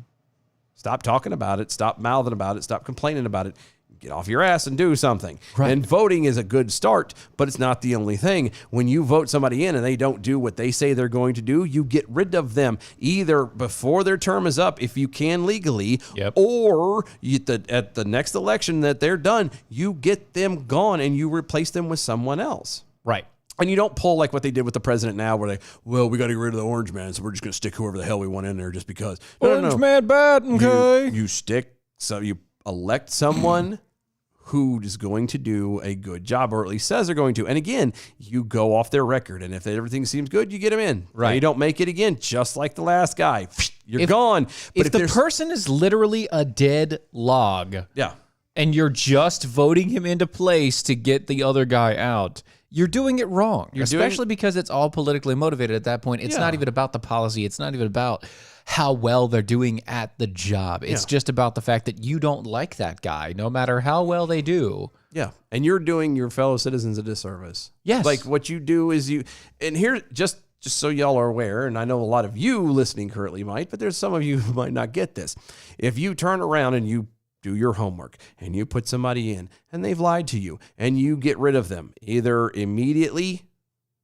Stop talking about it. Stop mouthing about it. Stop complaining about it. Get off your ass and do something. Right. And voting is a good start, but it's not the only thing. When you vote somebody in and they don't do what they say they're going to do, you get rid of them either before their term is up, if you can legally, Yep. or at the next election that they're done, you get them gone and you replace them with someone else. Right. And you don't pull like what they did with the president now, where we got to get rid of the orange man, so we're just going to stick whoever the hell we want in there just because. No. man bad, okay? You elect someone who is going to do a good job, or at least says they're going to. And again, you go off their record, and if everything seems good, you get them in. Right. And you don't make it again, just like the last guy. You're gone. But If the there's- person is literally a dead log, yeah. and you're just voting him into place to get the other guy out, you're doing it wrong. Especially because it's all politically motivated at that point. It's not even about the policy. It's not even about how well they're doing at the job. It's just about the fact that you don't like that guy, no matter how well they do. Yeah, and you're doing your fellow citizens a disservice. Yes. Like what you do is and here, just so y'all are aware, and I know a lot of you listening currently might, but there's some of you who might not get this. If you turn around and you do your homework and you put somebody in and they've lied to you and you get rid of them either immediately,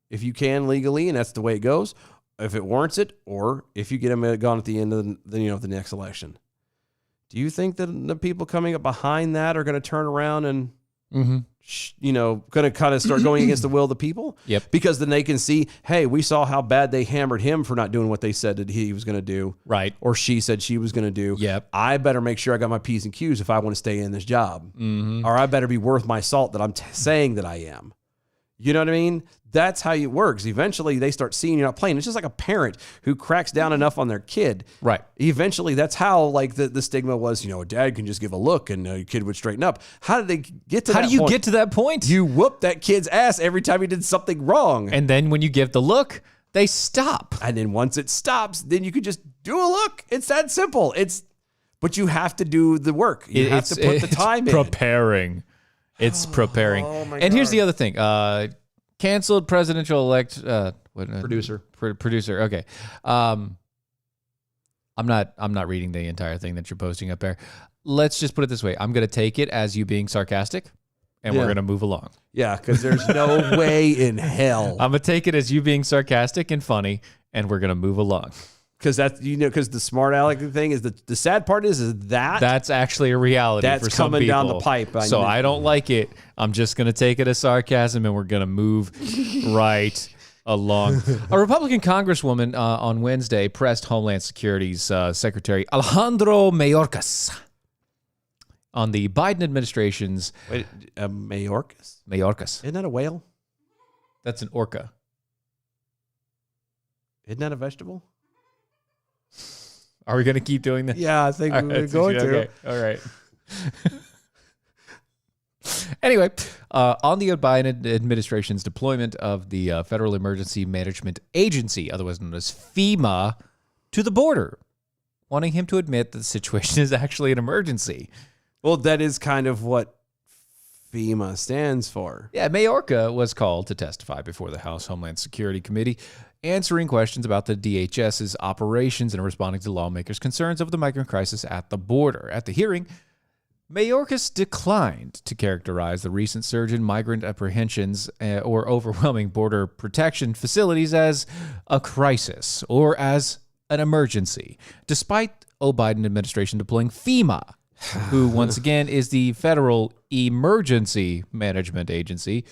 if you can legally, and that's the way it goes, if it warrants it, or if you get them gone at the end of the next election. Do you think that the people coming up behind that are going to turn around and going to kind of start going against the will of the people? Yep. Because then they can see, hey, we saw how bad they hammered him for not doing what they said that he was going to do. Right. Or she said she was going to do. Yep. I better make sure I got my P's and Q's if I want to stay in this job. Mm-hmm. Or I better be worth my salt that I'm saying that I am. You know what I mean? That's how it works. Eventually, they start seeing you're not playing. It's just like a parent who cracks down enough on their kid. Right. Eventually, that's how like the stigma was, a dad can just give a look and a kid would straighten up. How did they get to that point? How do you get to that point? You whoop that kid's ass every time he did something wrong. And then when you give the look, they stop. And then once it stops, then you could just do a look. It's that simple. But you have to do the work. You have to put the time in. Preparing. It's preparing. Oh my and here's God. the other thing. Canceled presidential elect Producer. Producer. Okay. I'm not reading the entire thing that you're posting up there. Let's just put it this way. I'm going to take it as you being sarcastic, and we're Yeah. going to move along. Yeah, because there's no way in hell. I'm going to take it as you being sarcastic and funny, and we're going to move along. Because that's because the smart aleck thing is the sad part is that That's actually a reality That's for some coming people. down the pipe. So I don't like it. I'm just going to take it as sarcasm, and we're going to move right along. A Republican congresswoman on Wednesday pressed Homeland Security's Secretary Alejandro Mayorkas on the Biden administration's Wait, Mayorkas? Mayorkas. Isn't that a whale? That's an orca. Isn't that a vegetable? Are we going to keep doing this? Yeah, I think All we're right, going to. okay. All right. Anyway, on the Biden administration's deployment of the Federal Emergency Management Agency, otherwise known as FEMA, to the border, wanting him to admit that the situation is actually an emergency. Well, that is kind of what FEMA stands for. Yeah, Mayorkas was called to testify before the House Homeland Security Committee, answering questions about the DHS's operations and responding to lawmakers' concerns over the migrant crisis at the border. At the hearing, Mayorkas declined to characterize the recent surge in migrant apprehensions or overwhelming border protection facilities as a crisis or as an emergency, despite the Biden administration deploying FEMA, who once again is the Federal Emergency Management Agency,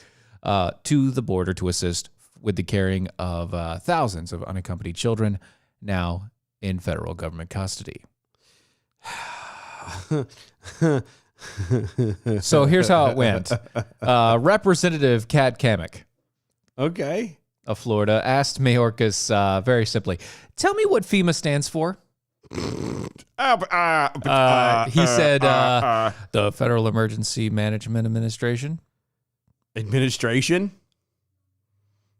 to the border to assist with the carrying of thousands of unaccompanied children now in federal government custody. So here's how it went. Representative Kat Kamek Okay. of Florida asked Mayorkas very simply, tell me what FEMA stands for. He said the Federal Emergency Management Administration. Administration?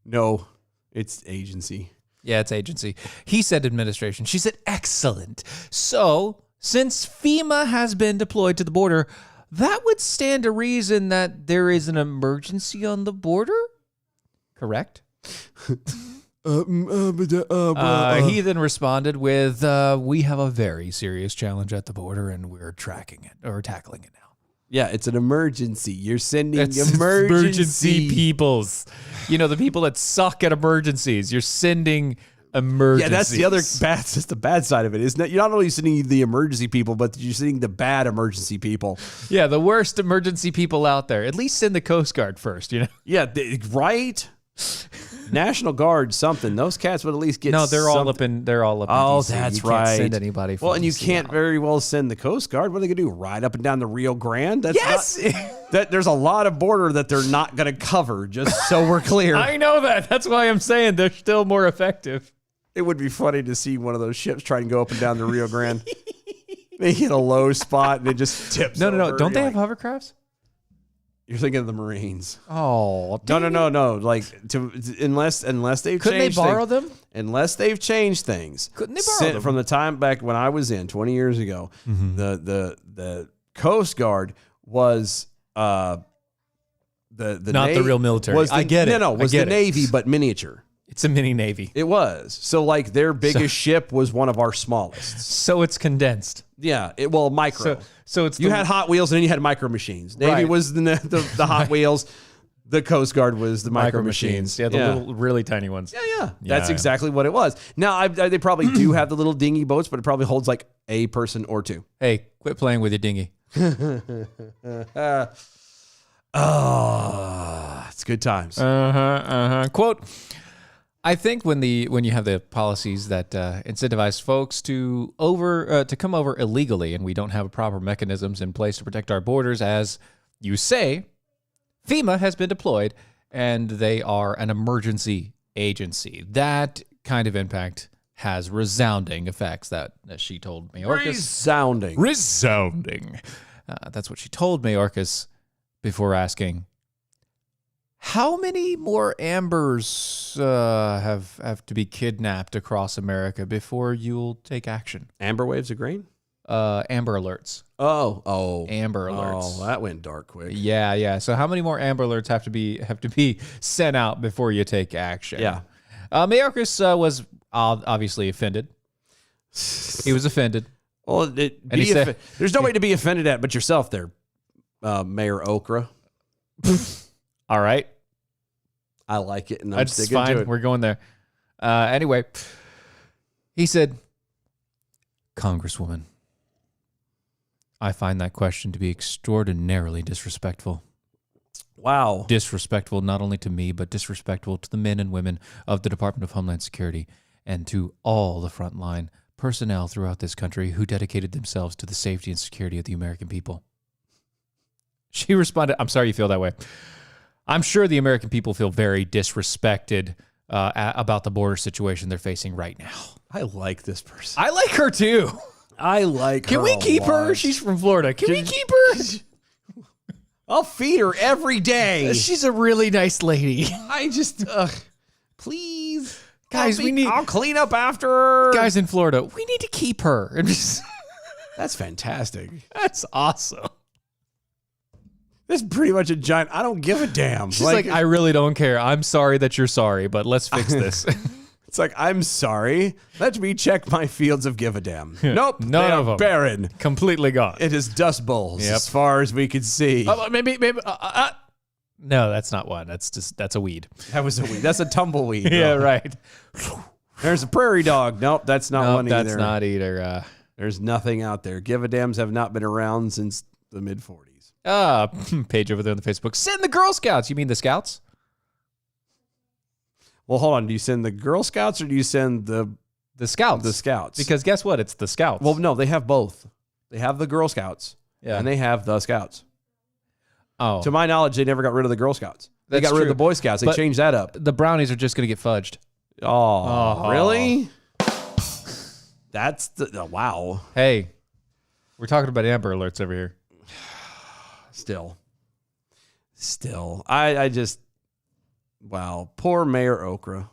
No, it's agency. Yeah, it's agency. He said administration. She said excellent. So, since FEMA has been deployed to the border, that would stand to reason that there is an emergency on the border? Correct? He then responded with, we have a very serious challenge at the border and we're tackling it now. Yeah, it's an emergency. You're sending It's emergency peoples. You know, the people that suck at emergencies. You're sending emergencies. Yeah, that's the other bad. That's the bad side of it, isn't it? You're not only sending the emergency people, but you're sending the bad emergency people. Yeah, the worst emergency people out there. At least send the Coast Guard first, you know? Yeah, right. National Guard, something. Those cats would at least get. No, they're all something. up in Oh, DC. that's you can't right. Send anybody from Well, and you DC can't out. very well send the Coast Guard. What are they gonna do? Ride up and down the Rio Grande? That's Yes! That there's a lot of border that they're not gonna cover. Just so we're clear. I know that. That's why I'm saying they're still more effective. It would be funny to see one of those ships try and go up and down the Rio Grande. They hit a low spot and it just tips. No. over. Don't they You're have like, hovercrafts? You're thinking of the Marines. Oh, No. Like unless they've Couldn't they changed borrow things, them? Unless they've changed things. Couldn't they borrow them? From the time back when I was in 20 years ago, the Coast Guard was the Not the real military. Was I get it. No, I was get the it. Navy but miniature. It's a mini Navy. It was. So like their biggest ship was one of our smallest. So it's condensed. Yeah, micro. So it's You had Hot Wheels and then you had Micro Machines. Navy Right. was the Hot Wheels. The Coast Guard was the Micro Machines. Yeah, the little, really tiny ones. Yeah. That's Yeah. exactly what it was. Now, they probably do have the little dingy boats, but it probably holds like a person or two. Hey, quit playing with your dinghy. It's good times. Quote, I think when you have the policies that incentivize folks to come over illegally, and we don't have proper mechanisms in place to protect our borders, as you say, FEMA has been deployed, and they are an emergency agency. That kind of impact has resounding effects. That she told Mayorkas. Resounding. Resounding. That's what she told Mayorkas before asking, how many more Ambers have to be kidnapped across America before you'll take action? Amber waves of grain? Amber alerts. Oh. Amber alerts. Oh, that went dark quick. Yeah. So how many more Amber alerts have to be sent out before you take action? Yeah. Mayorkas was obviously offended. He was offended. Well, he said- there's no way to be offended at but yourself there, Mayor Okra. All right. I like it, and I'm That's sticking fine. to it. We're going there. Anyway, he said, Congresswoman, I find that question to be extraordinarily disrespectful. Wow. Disrespectful not only to me, but disrespectful to the men and women of the Department of Homeland Security and to all the frontline personnel throughout this country who dedicated themselves to the safety and security of the American people. She responded, I'm sorry you feel that way. I'm sure the American people feel very disrespected about the border situation they're facing right now. I like this person. I like her too. I like her. Can we a keep her? lot. She's from Florida. Can we keep her? I'll feed her every day. She's a really nice lady. I just, please. Guys, I'll clean up after her. Guys in Florida, we need to keep her. That's fantastic. That's awesome. That's pretty much a giant, I don't give a damn. She's like, I really don't care. I'm sorry that you're sorry, but let's fix this. It's like, I'm sorry. Let me check my fields of give a damn. Nope. None they of are them. barren. Completely gone. It is dust bowls Yep. as far as we can see. Maybe. No, that's not one. That's a weed. That was a weed. That's a tumbleweed. Yeah, bro. right. There's a prairie dog. Nope, that's not one either. That's not either. There's nothing out there. Give a dams have not been around since the mid 40s. Page over there on the Facebook. Send the Girl Scouts. You mean the Scouts? Well, hold on. Do you send the Girl Scouts or do you send the Scouts. the Scouts? Because guess what? It's the Scouts. Well, no, they have both. They have the Girl Scouts yeah. and they have the Scouts. Oh. To my knowledge, they never got rid of the Girl Scouts. They That's got rid of true. the Boy Scouts. They But- changed that up. The brownies are just going to get fudged. Oh, really? That's the wow. Hey, we're talking about Amber Alerts over here. Still. I just, wow. Poor Mayor Okra.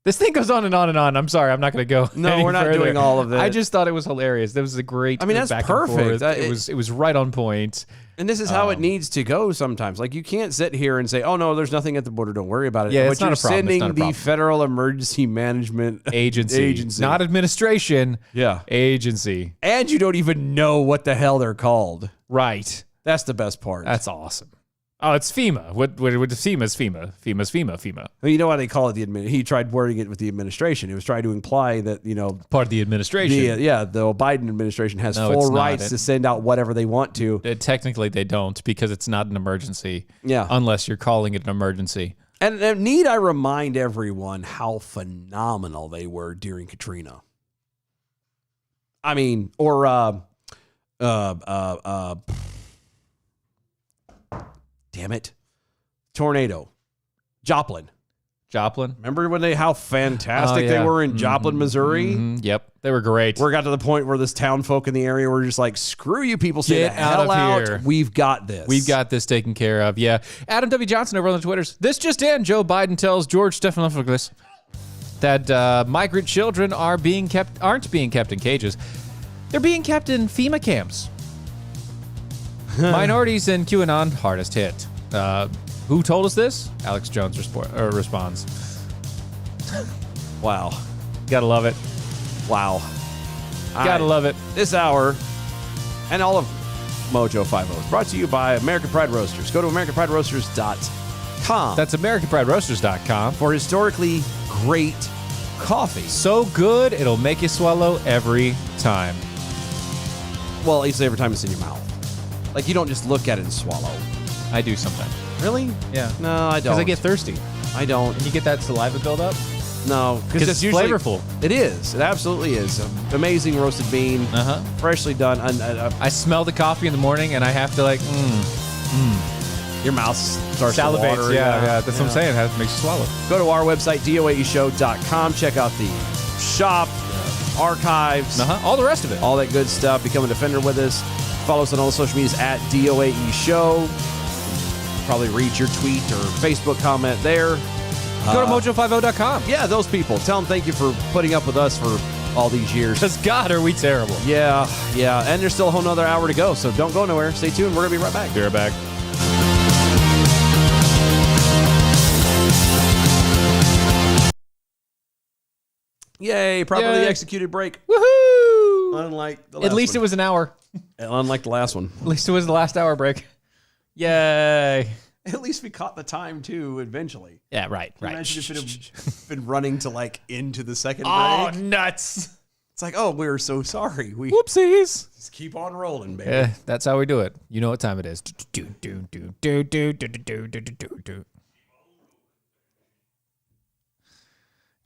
This thing goes on and on and on. I'm sorry. I'm not going to go. No, any we're not further. doing all of it. I just thought it was hilarious. That was a great. I mean, that's back and perfect. forth. It was right on point. And this is how it needs to go sometimes. Like, you can't sit here and say, oh, no, there's nothing at the border. Don't worry about it. Yeah, but it's not you're a problem. It's sending not a the problem. Federal Emergency Management Agency, not administration. Yeah. Agency. And you don't even know what the hell they're called. Right. That's the best part. That's awesome. Oh, it's FEMA. What FEMA's FEMA. FEMA's FEMA. Well, you know why they call it he tried wording it with the administration. It was trying to imply that, Part of the administration. the Biden administration has No, full it's not. rights to send out whatever they want to. Technically, they don't because it's not an emergency. Yeah. Unless you're calling it an emergency. And need I remind everyone how phenomenal they were during Katrina? I mean, or damn it, tornado, Joplin. Remember when how fantastic they were in Joplin, Missouri? Yep, they were great. We got to the point where this town folk in the area were just like, screw you people, stay Get the hell out of out. here. We've got this. We've got this taken care of. Yeah. Adam W. Johnson over on the Twitters. This just in. Joe Biden tells George Stephanopoulos that migrant children aren't being kept in cages. They're being kept in FEMA camps. Minorities in QAnon hardest hit. Who told us this? Alex Jones responds. Wow. Gotta love it. Wow. Gotta love it. This hour and all of Mojo 50 is brought to you by American Pride Roasters. Go to AmericanPrideRoasters.com. That's AmericanPrideRoasters.com. for historically great coffee. So good, it'll make you swallow every time. Well, at least every time it's in your mouth. Like, you don't just look at it and swallow. I do sometimes. Really? Yeah. No, I don't. Because I get thirsty. I don't. And you get that saliva buildup? No, Because it's usually flavorful. It is. It absolutely is. Amazing roasted bean, Uh-huh. freshly done. I smell the coffee in the morning and I have to like, Your mouth starts to salivates. water. Yeah, that's what I'm saying. It makes you swallow. Go to our website, doaeshow.com. Check out the shop, the archives, All the rest of it. all that good stuff. Become a defender with us. Follow us on all the social medias at DOAE Show. Probably read your tweet or Facebook comment there. Go to mojo50.com. Yeah, those people. Tell them thank you for putting up with us for all these years. Because God, are we terrible. Yeah. And there's still a whole nother hour to go, so don't go nowhere. Stay tuned. We're going to be right back. Be right back. Yay, properly Yay. executed break. Woohoo! Unlike the last At least one. it was an hour. Unlike the last one. At least it was the last hour break. Yay. At least we caught the time, too, eventually. Yeah, right. Imagine if it had been running to, like, into the second Oh, break. nuts. It's like, oh, we're so sorry. We Whoopsies. just keep on rolling, baby. Yeah, that's how we do it. You know what time it is.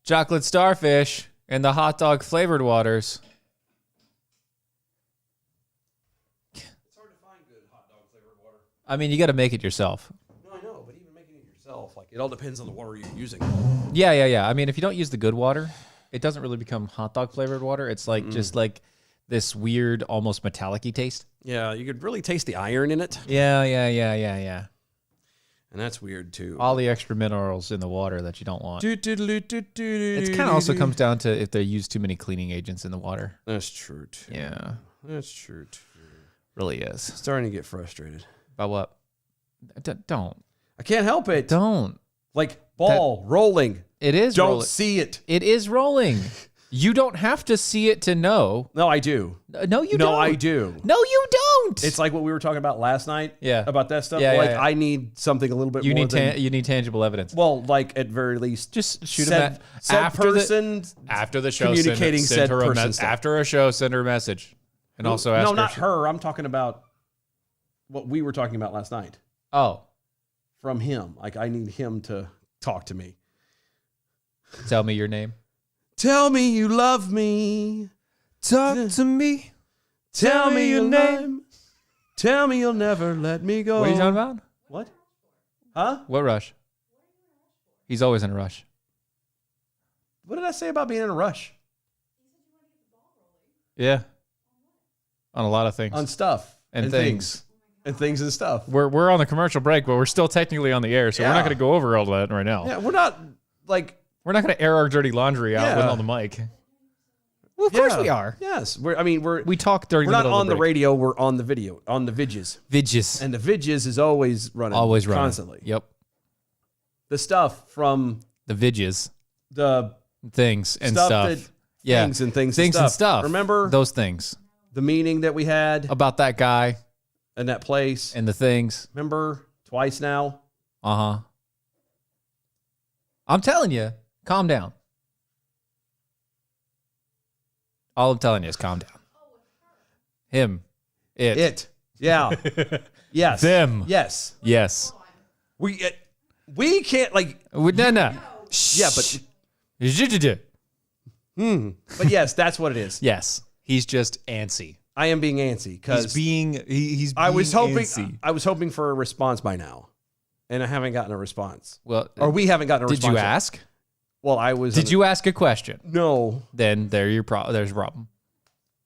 Chocolate starfish and the hot dog flavored waters. It's hard to find good hot dog flavored water. I mean, you got to make it yourself. No, I know, but even making it yourself, like, it all depends on the water you're using. Yeah. I mean, if you don't use the good water, it doesn't really become hot dog flavored water. It's like just like this weird, almost metallic-y taste. Yeah, you could really taste the iron in it, Yeah. and that's weird, too. All the extra minerals in the water that you don't want. It It kind of also comes down to if they use too many cleaning agents in the water. That's true, too. Yeah, That's true, too. really is. Starting to get frustrated. About what? Don't. I can't help it. Don't. Like, ball rolling. It is Don't rolling. see it. It is rolling. You don't have to see it to know. No, I do. No, you don't. No, I do. No, you don't. It's like what we were talking about last night. Yeah. About that stuff. Yeah, like, yeah. I need something a little bit you more need than... you need tangible evidence. Well, like, at very least... Just shoot said, him said after person... after the show. communicating send said her person stuff. after a show. Send her a message, and also ask No, her. not her. I'm talking about what we were talking about last night. Oh, From him. Like, I need him to talk to me. tell me your name. Tell me you love me. Talk to me. Tell me your name. Tell me you'll never let me go. What are you talking about? What? Huh? What rush? He's always in a rush. What did I say about being in a rush? Yeah. On a lot of things. On stuff. And things. And things and stuff. We're on the commercial break, but we're still technically on the air, so we're Yeah. not going to go over all that right now. Yeah, we're not like... We're not going to air our dirty laundry out Yeah. on the mic. Well, of course we are. Yes. We're We talk during we're the not middle on of the break. radio, we're on the video, on the vidges. Vidges. And the vidges is always running. Always running. Constantly. Yep. The stuff from The vidges. the Things and stuff stuff. that Yeah. things and things Things and and stuff. stuff. Remember those things. the meeting that we had About that guy in that place? and the things. Remember twice now? Uh-huh. I'm telling you, calm down. All I'm telling you is calm down. Him. It. Yeah. Yes. Them. Yes. Yes. We can't like No. yeah, but but yes, that's what it is. Yes. He's just antsy. I am being antsy because He's being I was hoping antsy. I was hoping for a response by now, and I haven't gotten a response. Well, Or we haven't gotten a did response. you yet. ask? Well, I was. Did you ask a question? No, Then there's a problem.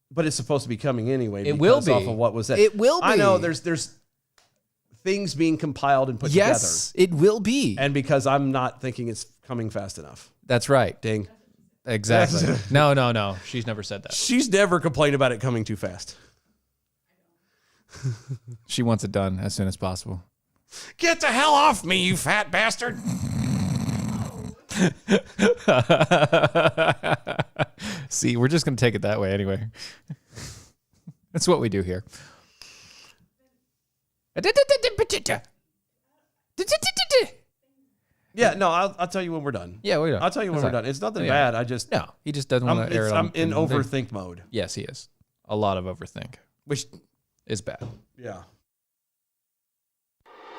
but it's supposed to be coming anyway. It will because be. off of what was said. It will I know be. there's things being compiled and put Yes, it will be. together, and because I'm not thinking it's coming fast enough. That's right. Ding. Exactly. No. She's never said that. She's never complained about it coming too fast. She wants it done as soon as possible. Get the hell off me, you fat bastard! See, we're just going to take it that way anyway. That's what we do here. Yeah, no, I'll tell you when we're done. Yeah, we don't. I'll tell you when we're done. It's nothing bad. I just No, he just doesn't want to air it on. I'm in overthink mode. Yes, he is. A lot of overthink, Which, is bad. yeah.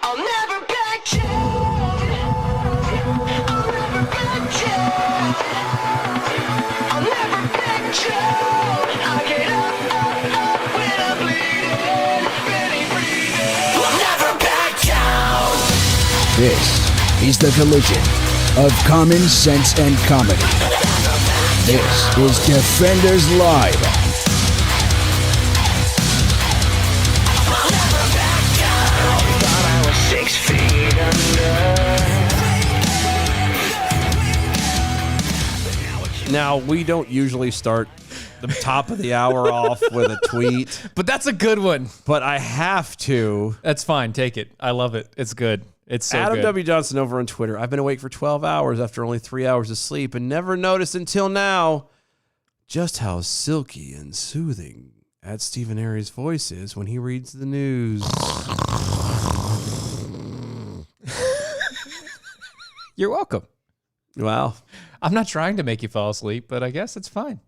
I'll never back down. I'll never back down. I'll never back down. I get up when I'm bleeding, barely breathing. I'll never back down. This is the collision of common sense and comedy. This is Defenders Live. Thought I was 6 feet under. Now, we don't usually start the top of the hour off with a tweet, But that's a good one. but I have to. That's fine. Take it. I love it. It's good. It's so Adam good. W. Johnson over on Twitter. I've been awake for 12 hours after only 3 hours of sleep and never noticed until now just how silky and soothing at Stephen Aries' voice is when he reads the news. You're welcome. Wow. I'm not trying to make you fall asleep, but I guess it's fine.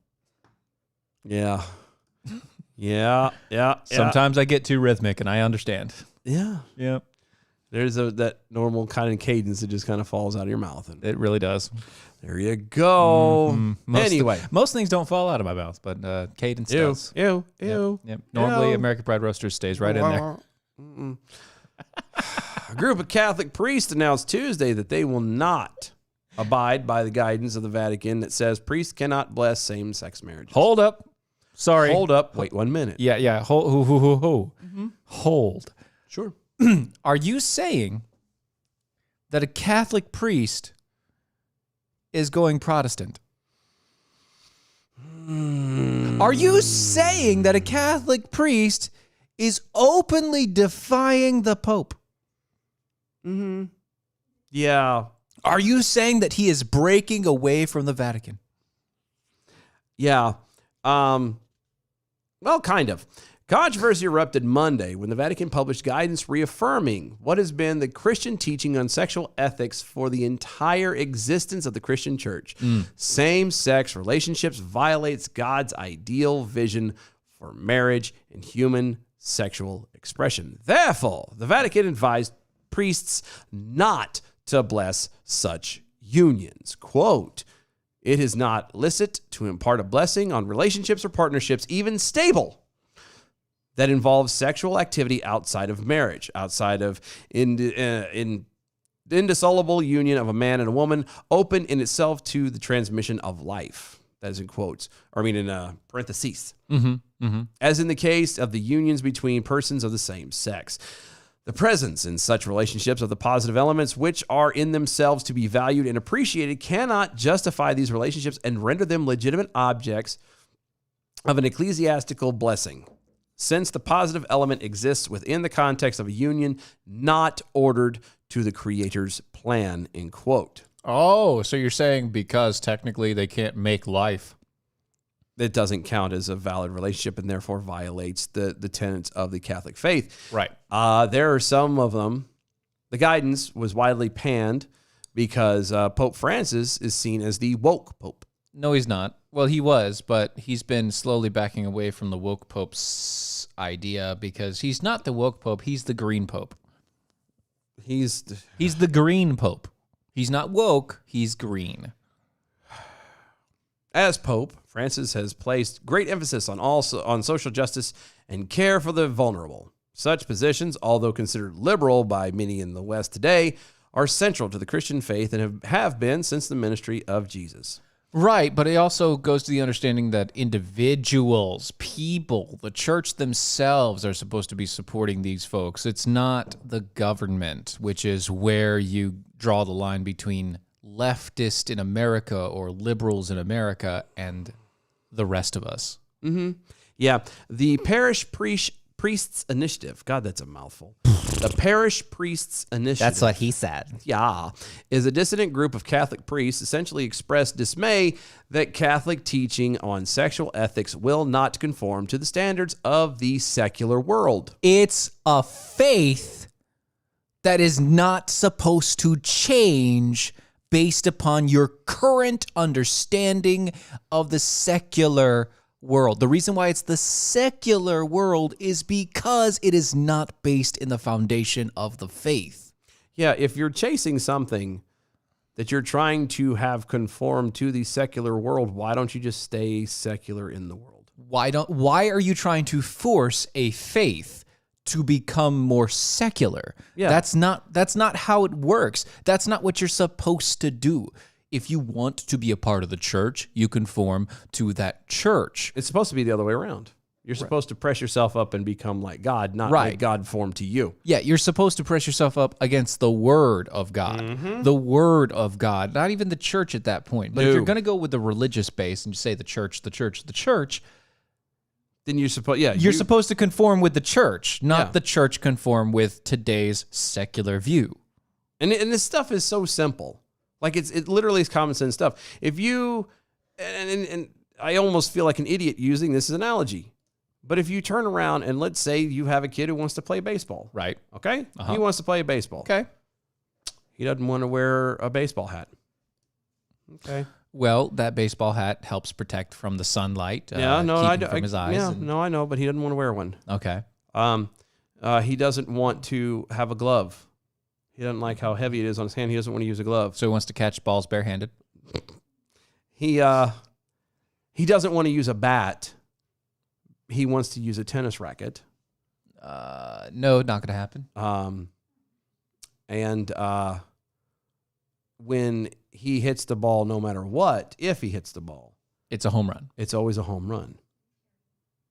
Yeah. Yeah. Sometimes I get too rhythmic, and I understand. Yeah. Yep. There's that normal kind of cadence that just kind of falls out of your mouth. And It really does. there you go. Most Anyway. most things don't fall out of my mouth, but cadence Ew. does. Ew. Ew. Yep. Normally, Ew. American Pride Roasters stays right in there. Mm-mm. A group of Catholic priests announced Tuesday that they will not abide by the guidance of the Vatican that says priests cannot bless same-sex marriages. Hold up. Sorry. Hold up. Wait 1 minute. Yeah. Hold. Hold. Sure. Are you saying that a Catholic priest is going Protestant? Are you saying that a Catholic priest is openly defying the Pope? Yeah. Are you saying that he is breaking away from the Vatican? Yeah. Well, kind of. Controversy erupted Monday when the Vatican published guidance reaffirming what has been the Christian teaching on sexual ethics for the entire existence of the Christian church. Same-sex relationships violates God's ideal vision for marriage and human sexual expression. Therefore, the Vatican advised priests not to bless such unions. Quote, "It is not licit to impart a blessing on relationships or partnerships, even stable, that involves sexual activity outside of marriage, outside of indissoluble union of a man and a woman, open in itself to the transmission of life." That is in quotes, or I mean in parentheses. As in the case of the unions between persons of the same sex. The presence in such relationships of the positive elements which are in themselves to be valued and appreciated cannot justify these relationships and render them legitimate objects of an ecclesiastical blessing, since the positive element exists within the context of a union not ordered to the Creator's plan, end quote. Oh, so you're saying because technically they can't make life. It doesn't count as a valid relationship and therefore violates the tenets of the Catholic faith. Right. There are some of them. The guidance was widely panned because Pope Francis is seen as the woke pope. No, he's not. Well, he was, but he's been slowly backing away from the woke pope's idea because he's not the woke pope. He's the green pope. He's the green pope. He's not woke. He's green. As Pope, Francis has placed great emphasis on social justice and care for the vulnerable. Such positions, although considered liberal by many in the West today, are central to the Christian faith and have been since the ministry of Jesus. Right, but it also goes to the understanding that individuals, people, the church themselves are supposed to be supporting these folks. It's not the government, which is where you draw the line between leftist in America or liberals in America and the rest of us. Yeah, the Parish Priests Initiative, God, that's a mouthful, The Parish Priests Initiative. That's what he said. Yeah, is a dissident group of Catholic priests essentially expressed dismay that Catholic teaching on sexual ethics will not conform to the standards of the secular world. It's a faith that is not supposed to change based upon your current understanding of the secular world. The reason why it's the secular world is because it is not based in the foundation of the faith. Yeah, if you're chasing something that you're trying to have conform to the secular world, why don't you just stay secular in the world? Why are you trying to force a faith to become more secular? Yeah. That's not how it works. That's not what you're supposed to do. If you want to be a part of the church, you conform to that church. It's supposed to be the other way around. You're supposed to press yourself up and become like God, not Right. make God form to you. Yeah, you're supposed to press yourself up against the word of God. Mm-hmm. The word of God, not even the church at that point. But if No. you're going to go with the religious base and you say the church, Then you're supposed, yeah, you're supposed to conform with the church, not Yeah. the church conform with today's secular view. And this stuff is so simple. Like it literally is common sense stuff. If you, and I almost feel like an idiot using this as an analogy, but if you turn around and let's say you have a kid who wants to play baseball, Right. okay? Uh-huh. He wants to play baseball. Okay. He doesn't want to wear a baseball hat. Okay. Well, that baseball hat helps protect from the sunlight. Yeah, no, keep I him from his eyes. Yeah, and- no, I know, but he doesn't want to wear one. Okay. He doesn't want to have a glove. He doesn't like how heavy it is on his hand. He doesn't want to use a glove. So he wants to catch balls barehanded. He doesn't want to use a bat. He wants to use a tennis racket. No, not going to happen. When he hits the ball, no matter what, if he hits the ball, It's a home run. it's always a home run.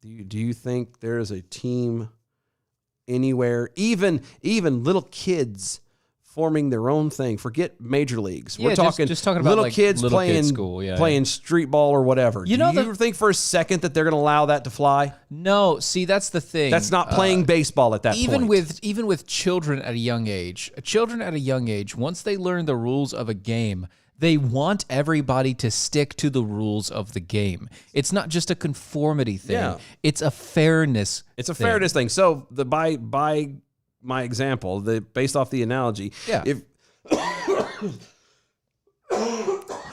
Do you think there is a team anywhere, even little kids forming their own thing? Forget major leagues. Yeah, We're talking just talking about, little like, kids little playing kids school, yeah, playing street ball or whatever. You Do know you think for a second that they're going to allow that to fly? No, see, that's the thing. That's not playing baseball at that even point. even with children at a young age. Children at a young age, once they learn the rules of a game, they want everybody to stick to the rules of the game. It's not just a conformity thing. Yeah. It's a fairness. It's a thing. fairness thing. So by my example, based off the analogy, Yeah. if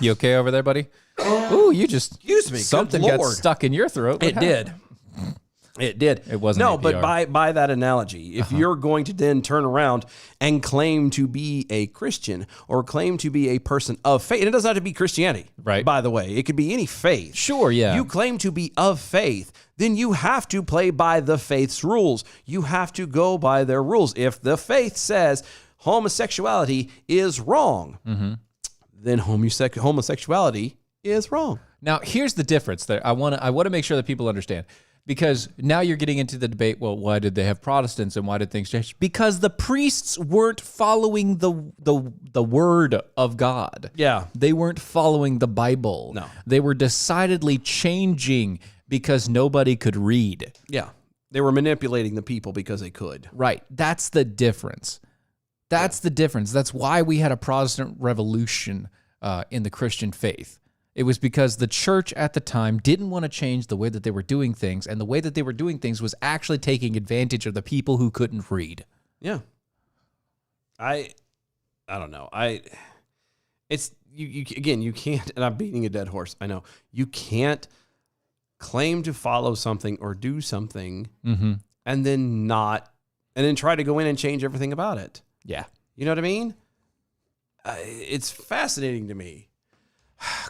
You okay over there, buddy? Ooh, you just Excuse me, good something got Lord. stuck in your throat. What it did. happened? It did. It wasn't No, APR. but by that analogy, if you're going to then turn around and claim to be a Christian or claim to be a person of faith, and it doesn't have to be Christianity, Right. By the way, it could be any faith. Sure, yeah. You claim to be of faith, then you have to play by the faith's rules. You have to go by their rules. If the faith says homosexuality is wrong, then homosexuality is wrong. Now, here's the difference that I want to make sure that people understand. Because now you're getting into the debate, well, why did they have Protestants and why did things change? Because the priests weren't following the word of God. Yeah. They weren't following the Bible. No. They were decidedly changing because nobody could read. Yeah. They were manipulating the people because they could. Right. That's the difference. That's the difference. That's why we had a Protestant revolution in the Christian faith. It was because the church at the time didn't want to change the way that they were doing things, and the way that they were doing things was actually taking advantage of the people who couldn't read. Yeah. I don't know. It's you again, you can't, and I'm beating a dead horse. I know. You can't claim to follow something or do something and then try to go in and change everything about it. Yeah. You know what I mean? It's fascinating to me.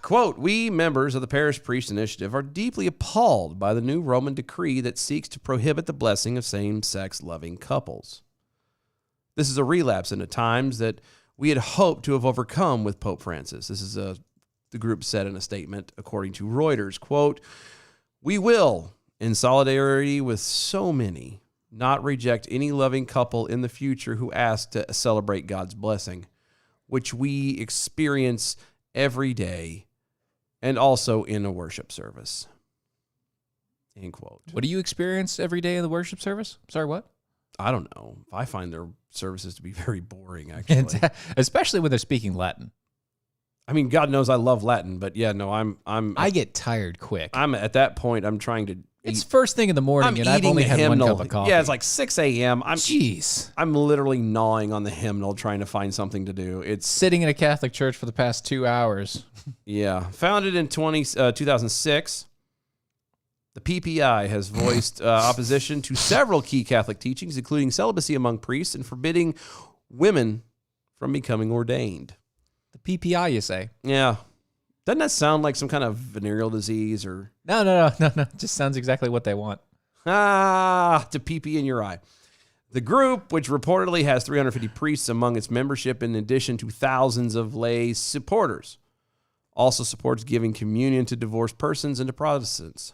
Quote, we members of the Parish Priest Initiative are deeply appalled by the new Roman decree that seeks to prohibit the blessing of same-sex loving couples. This is a relapse into times that we had hoped to have overcome with Pope Francis. This is the group said in a statement, according to Reuters, quote, we will, in solidarity with so many, not reject any loving couple in the future who ask to celebrate God's blessing, which we experience every day, and also in a worship service. End quote. What do you experience every day in the worship service? Sorry, what? I don't know. I find their services to be very boring, actually. Especially when they're speaking Latin. I mean, God knows I love Latin, but yeah, no, I get tired quick. I'm at that point. I'm trying to. It's first thing in the morning, and I've only had one cup of coffee. Yeah, it's like 6 a.m. Jeez. I'm literally gnawing on the hymnal, trying to find something to do. It's Sitting in a Catholic church for the past 2 hours. yeah, founded in 2006. The PPI has voiced opposition to several key Catholic teachings, including celibacy among priests and forbidding women from becoming ordained. The PPI, you say? Yeah. Doesn't that sound like some kind of venereal disease or... No. Just sounds exactly what they want. to pee in your eye. The group, which reportedly has 350 priests among its membership in addition to thousands of lay supporters, also supports giving communion to divorced persons and to Protestants.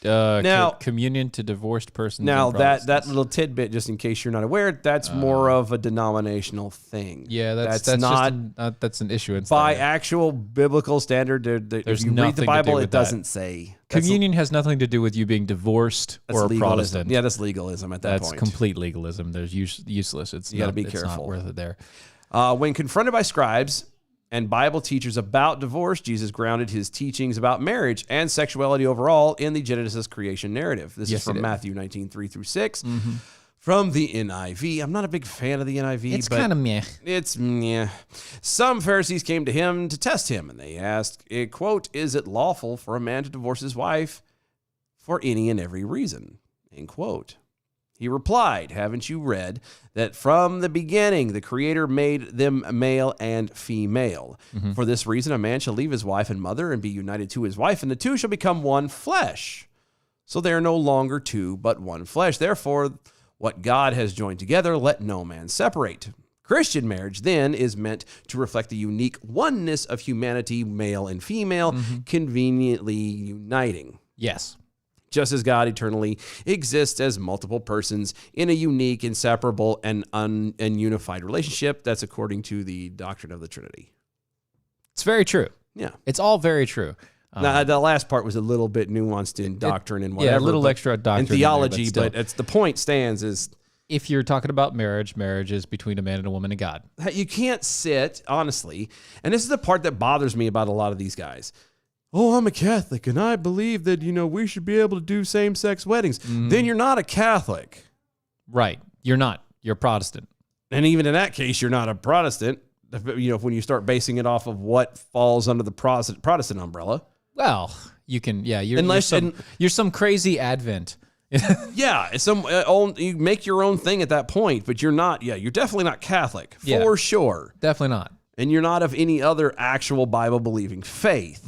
Now, communion to divorced persons. Now, and that Protestants. little tidbit, just in case you're not aware, that's more of a denominational thing. Yeah, that's not just that's an issue. by actual biblical standard. If you read nothing the to Bible, do it with that. doesn't say. That's Communion has nothing to do with you being divorced or a legalism. Protestant. Yeah, that's legalism at that That's point. complete legalism. There's useless. It's You gotta not- be it's not careful. worth it there. When confronted by scribes and Bible teachers about divorce, Jesus grounded his teachings about marriage and sexuality overall in the Genesis creation narrative. This Yes, is from it is. Matthew 19:3-6. From the NIV. I'm not a big fan of the NIV. It's but kind of meh. It's meh. Some Pharisees came to him to test him, and they asked, quote, "Is it lawful for a man to divorce his wife for any and every reason?" End quote. He replied, "Haven't you read that from the beginning the Creator made them male and female? For this reason, a man shall leave his wife and mother and be united to his wife, and the two shall become one flesh. So they are no longer two, but one flesh. Therefore, what God has joined together, let no man separate." Christian marriage, then, is meant to reflect the unique oneness of humanity, male and female, conveniently uniting. Yes. Just as God eternally exists as multiple persons in a unique, inseparable, and unified relationship. That's according to the doctrine of the Trinity. It's very true. Yeah. It's all very true. Now, the last part was a little bit nuanced in doctrine and whatever. Yeah, a little but- extra doctrine and in there, theology, but still. but it's the point stands is If you're talking about marriage, marriage is between a man and a woman and God. you can't sit, honestly, and this is the part that bothers me about a lot of these guys. Oh, I'm a Catholic, and I believe that, we should be able to do same-sex weddings. Then you're not a Catholic. Right. You're not. You're Protestant. And even in that case, you're not a Protestant, when you start basing it off of what falls under the Protestant umbrella. Well, you can. Yeah. Unless- you're some crazy Advent. Yeah, you make your own thing at that point, but you're not, you're definitely not Catholic, Yeah. for sure. Definitely not. And you're not of any other actual Bible-believing faith.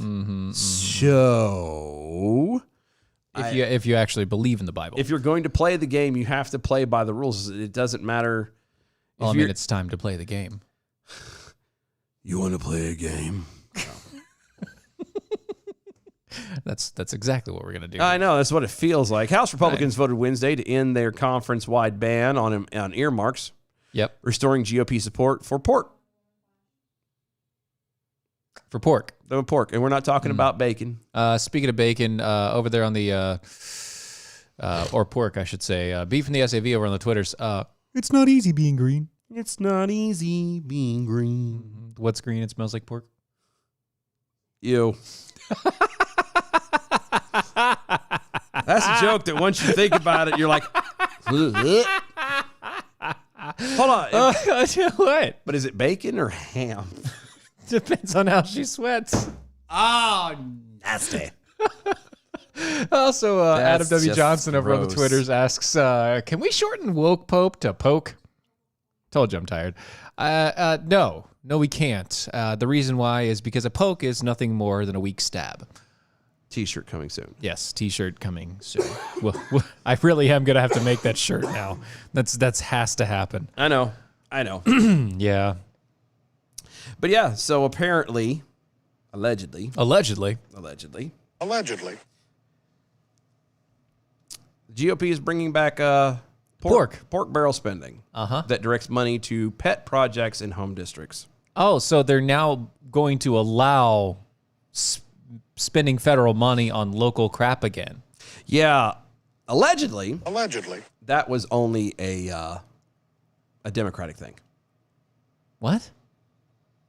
So, If you actually believe in the Bible. if you're going to play the game, you have to play by the rules. It doesn't matter. Well, I if mean, you're- it's time to play the game. You want to play a game? That's exactly what we're gonna do. I know, that's what it feels like. House Republicans voted Wednesday to end their conference-wide ban on earmarks, Yep. restoring GOP support for pork. For pork. And we're not talking about bacon. Speaking of bacon, over there on the or pork, I should say, beef in the SAV over on the Twitters. It's not easy being green. It's not easy being green. What's green? It smells like pork. Ew. That's a joke that once you think about it, you're like, hold on. What? But is it bacon or ham? Depends on how she sweats. Oh, nasty. Also, Adam That's W. just Johnson over on the gross. Twitters asks, can we shorten woke pope to poke? Told you I'm tired. No, we can't. The reason why is because a poke is nothing more than a weak stab. T-shirt coming soon. Yes, T-shirt coming soon. well, I really am gonna have to make that shirt now. That's has to happen. I know. Yeah, But yeah, so apparently, allegedly, allegedly. the GOP is bringing back pork barrel spending that directs money to pet projects in home districts. Oh, so they're now going to allow spending federal money on local crap again. Yeah, Allegedly, Allegedly. that was only a Democratic thing. What?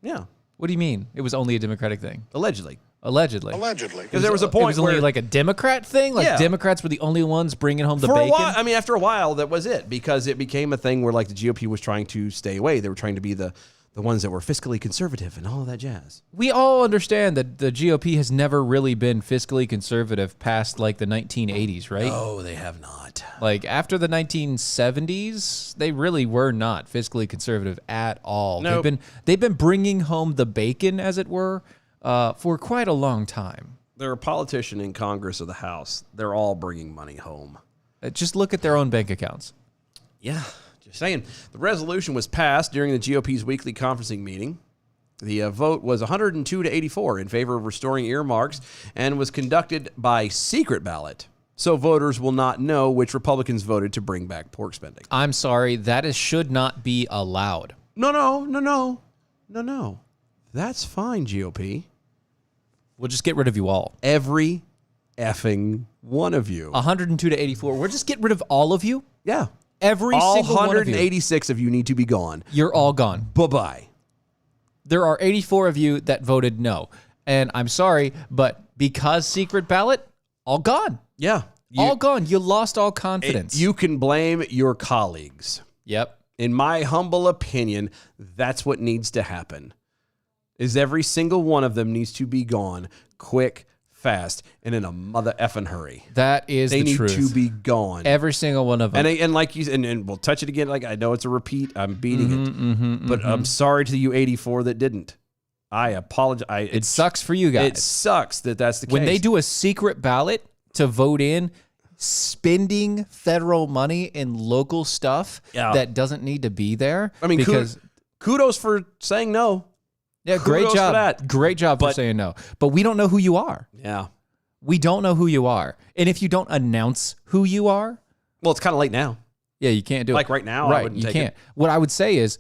Yeah, What do you mean? It was only a Democratic thing? allegedly. Allegedly. Allegedly. Because there was a point It was only where, like a Democrat thing? Like Yeah. Democrats were the only ones bringing home the for bacon? a while, I mean, after a while, that was it. Because it became a thing where like the GOP was trying to stay away. They were trying to be the ones that were fiscally conservative and all of that jazz. We all understand that the GOP has never really been fiscally conservative past like the 1980s, right? Oh, they have not. Like after the 1970s, they really were not fiscally conservative at all. Nope. They've been bringing home the bacon, as it were, for quite a long time. They're a politician in Congress or the House. They're all bringing money home. Just look at their own bank accounts. Yeah, just saying. The resolution was passed during the GOP's weekly conferencing meeting. The vote was 102 to 84 in favor of restoring earmarks and was conducted by secret ballot. So voters will not know which Republicans voted to bring back pork spending. I'm sorry, should not be allowed. No. That's fine, GOP. We'll just get rid of you all. Every effing one of you. 102 to 84. We'll just get rid of all of you. Yeah. Every All single one of you. 186 of you need to be gone. You're all gone. Bye-bye. There are 84 of you that voted no. And I'm sorry, but because secret ballot, all gone. Yeah. All gone. You lost all confidence. You can blame your colleagues. Yep. In my humble opinion, that's what needs to happen. Is every single one of them needs to be gone quick, fast, and in a mother effing hurry. That is They the need truth. to be gone. Every single one of them. And like you and we'll touch it again. Like I know it's a repeat. I'm beating it, but I'm sorry to you 84 that didn't. I apologize. It sucks for you guys. It sucks that that's the case. When they do a secret ballot to vote in spending federal money in local stuff Yeah. that doesn't need to be there. I mean, because kudos for saying no. yeah, great kudos for job. that. Great job for But- saying no. But we don't know who you are. Yeah. We don't know who you are. And if you don't announce who you are, Well, it's kind of late now. yeah, you can't do it. Like right now, I right? wouldn't You take can't. it. What I would say is,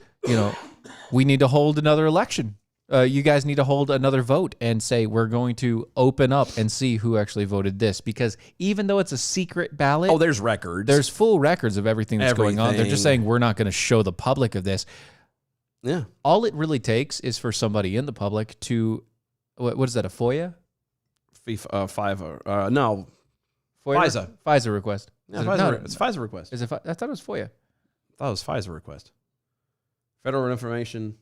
we need to hold another election. You guys need to hold another vote and say we're going to open up and see who actually voted this, because even though it's a secret ballot, Oh, there's records. there's full records of everything that's going on. They're Everything. just saying we're not going to show the public of this. yeah. All it really takes is for somebody in the public to, what is that, a FOIA? No. FOIA? FISA. FISA request. Yeah, Is it- FISA, no, it's FISA request. is it? I thought it was FOIA. I thought it was FISA request. Federal Information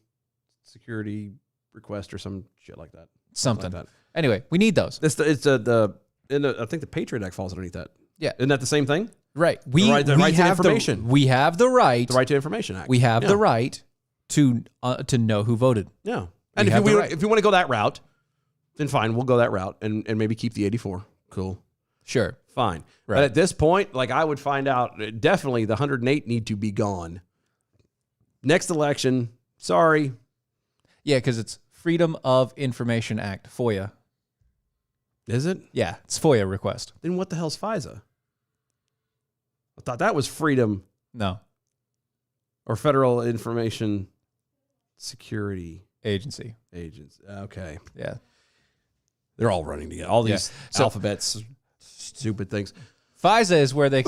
Security Request or some shit like that. Something. Like that. Anyway, we need those. I think the Patriot Act falls underneath that. Yeah. Isn't that the same thing? Right. We right to have information. we have the right. The Right to Information Act. We have Yeah. the right to know who voted. Yeah. And have the right. if you want to go that route, then fine, we'll go that route and maybe keep the 84. Cool. Sure. Fine. Right. But at this point, like I would find out, definitely the 108 need to be gone. Next election, sorry. Yeah, because it's Freedom of Information Act, FOIA. Is it? Yeah, it's FOIA request. Then what the hell's FISA? I thought that was Freedom No, or Federal Information Security agency. Agents. Okay. Yeah. They're all running together. All these Yeah. So- alphabets, stupid things. FISA is where they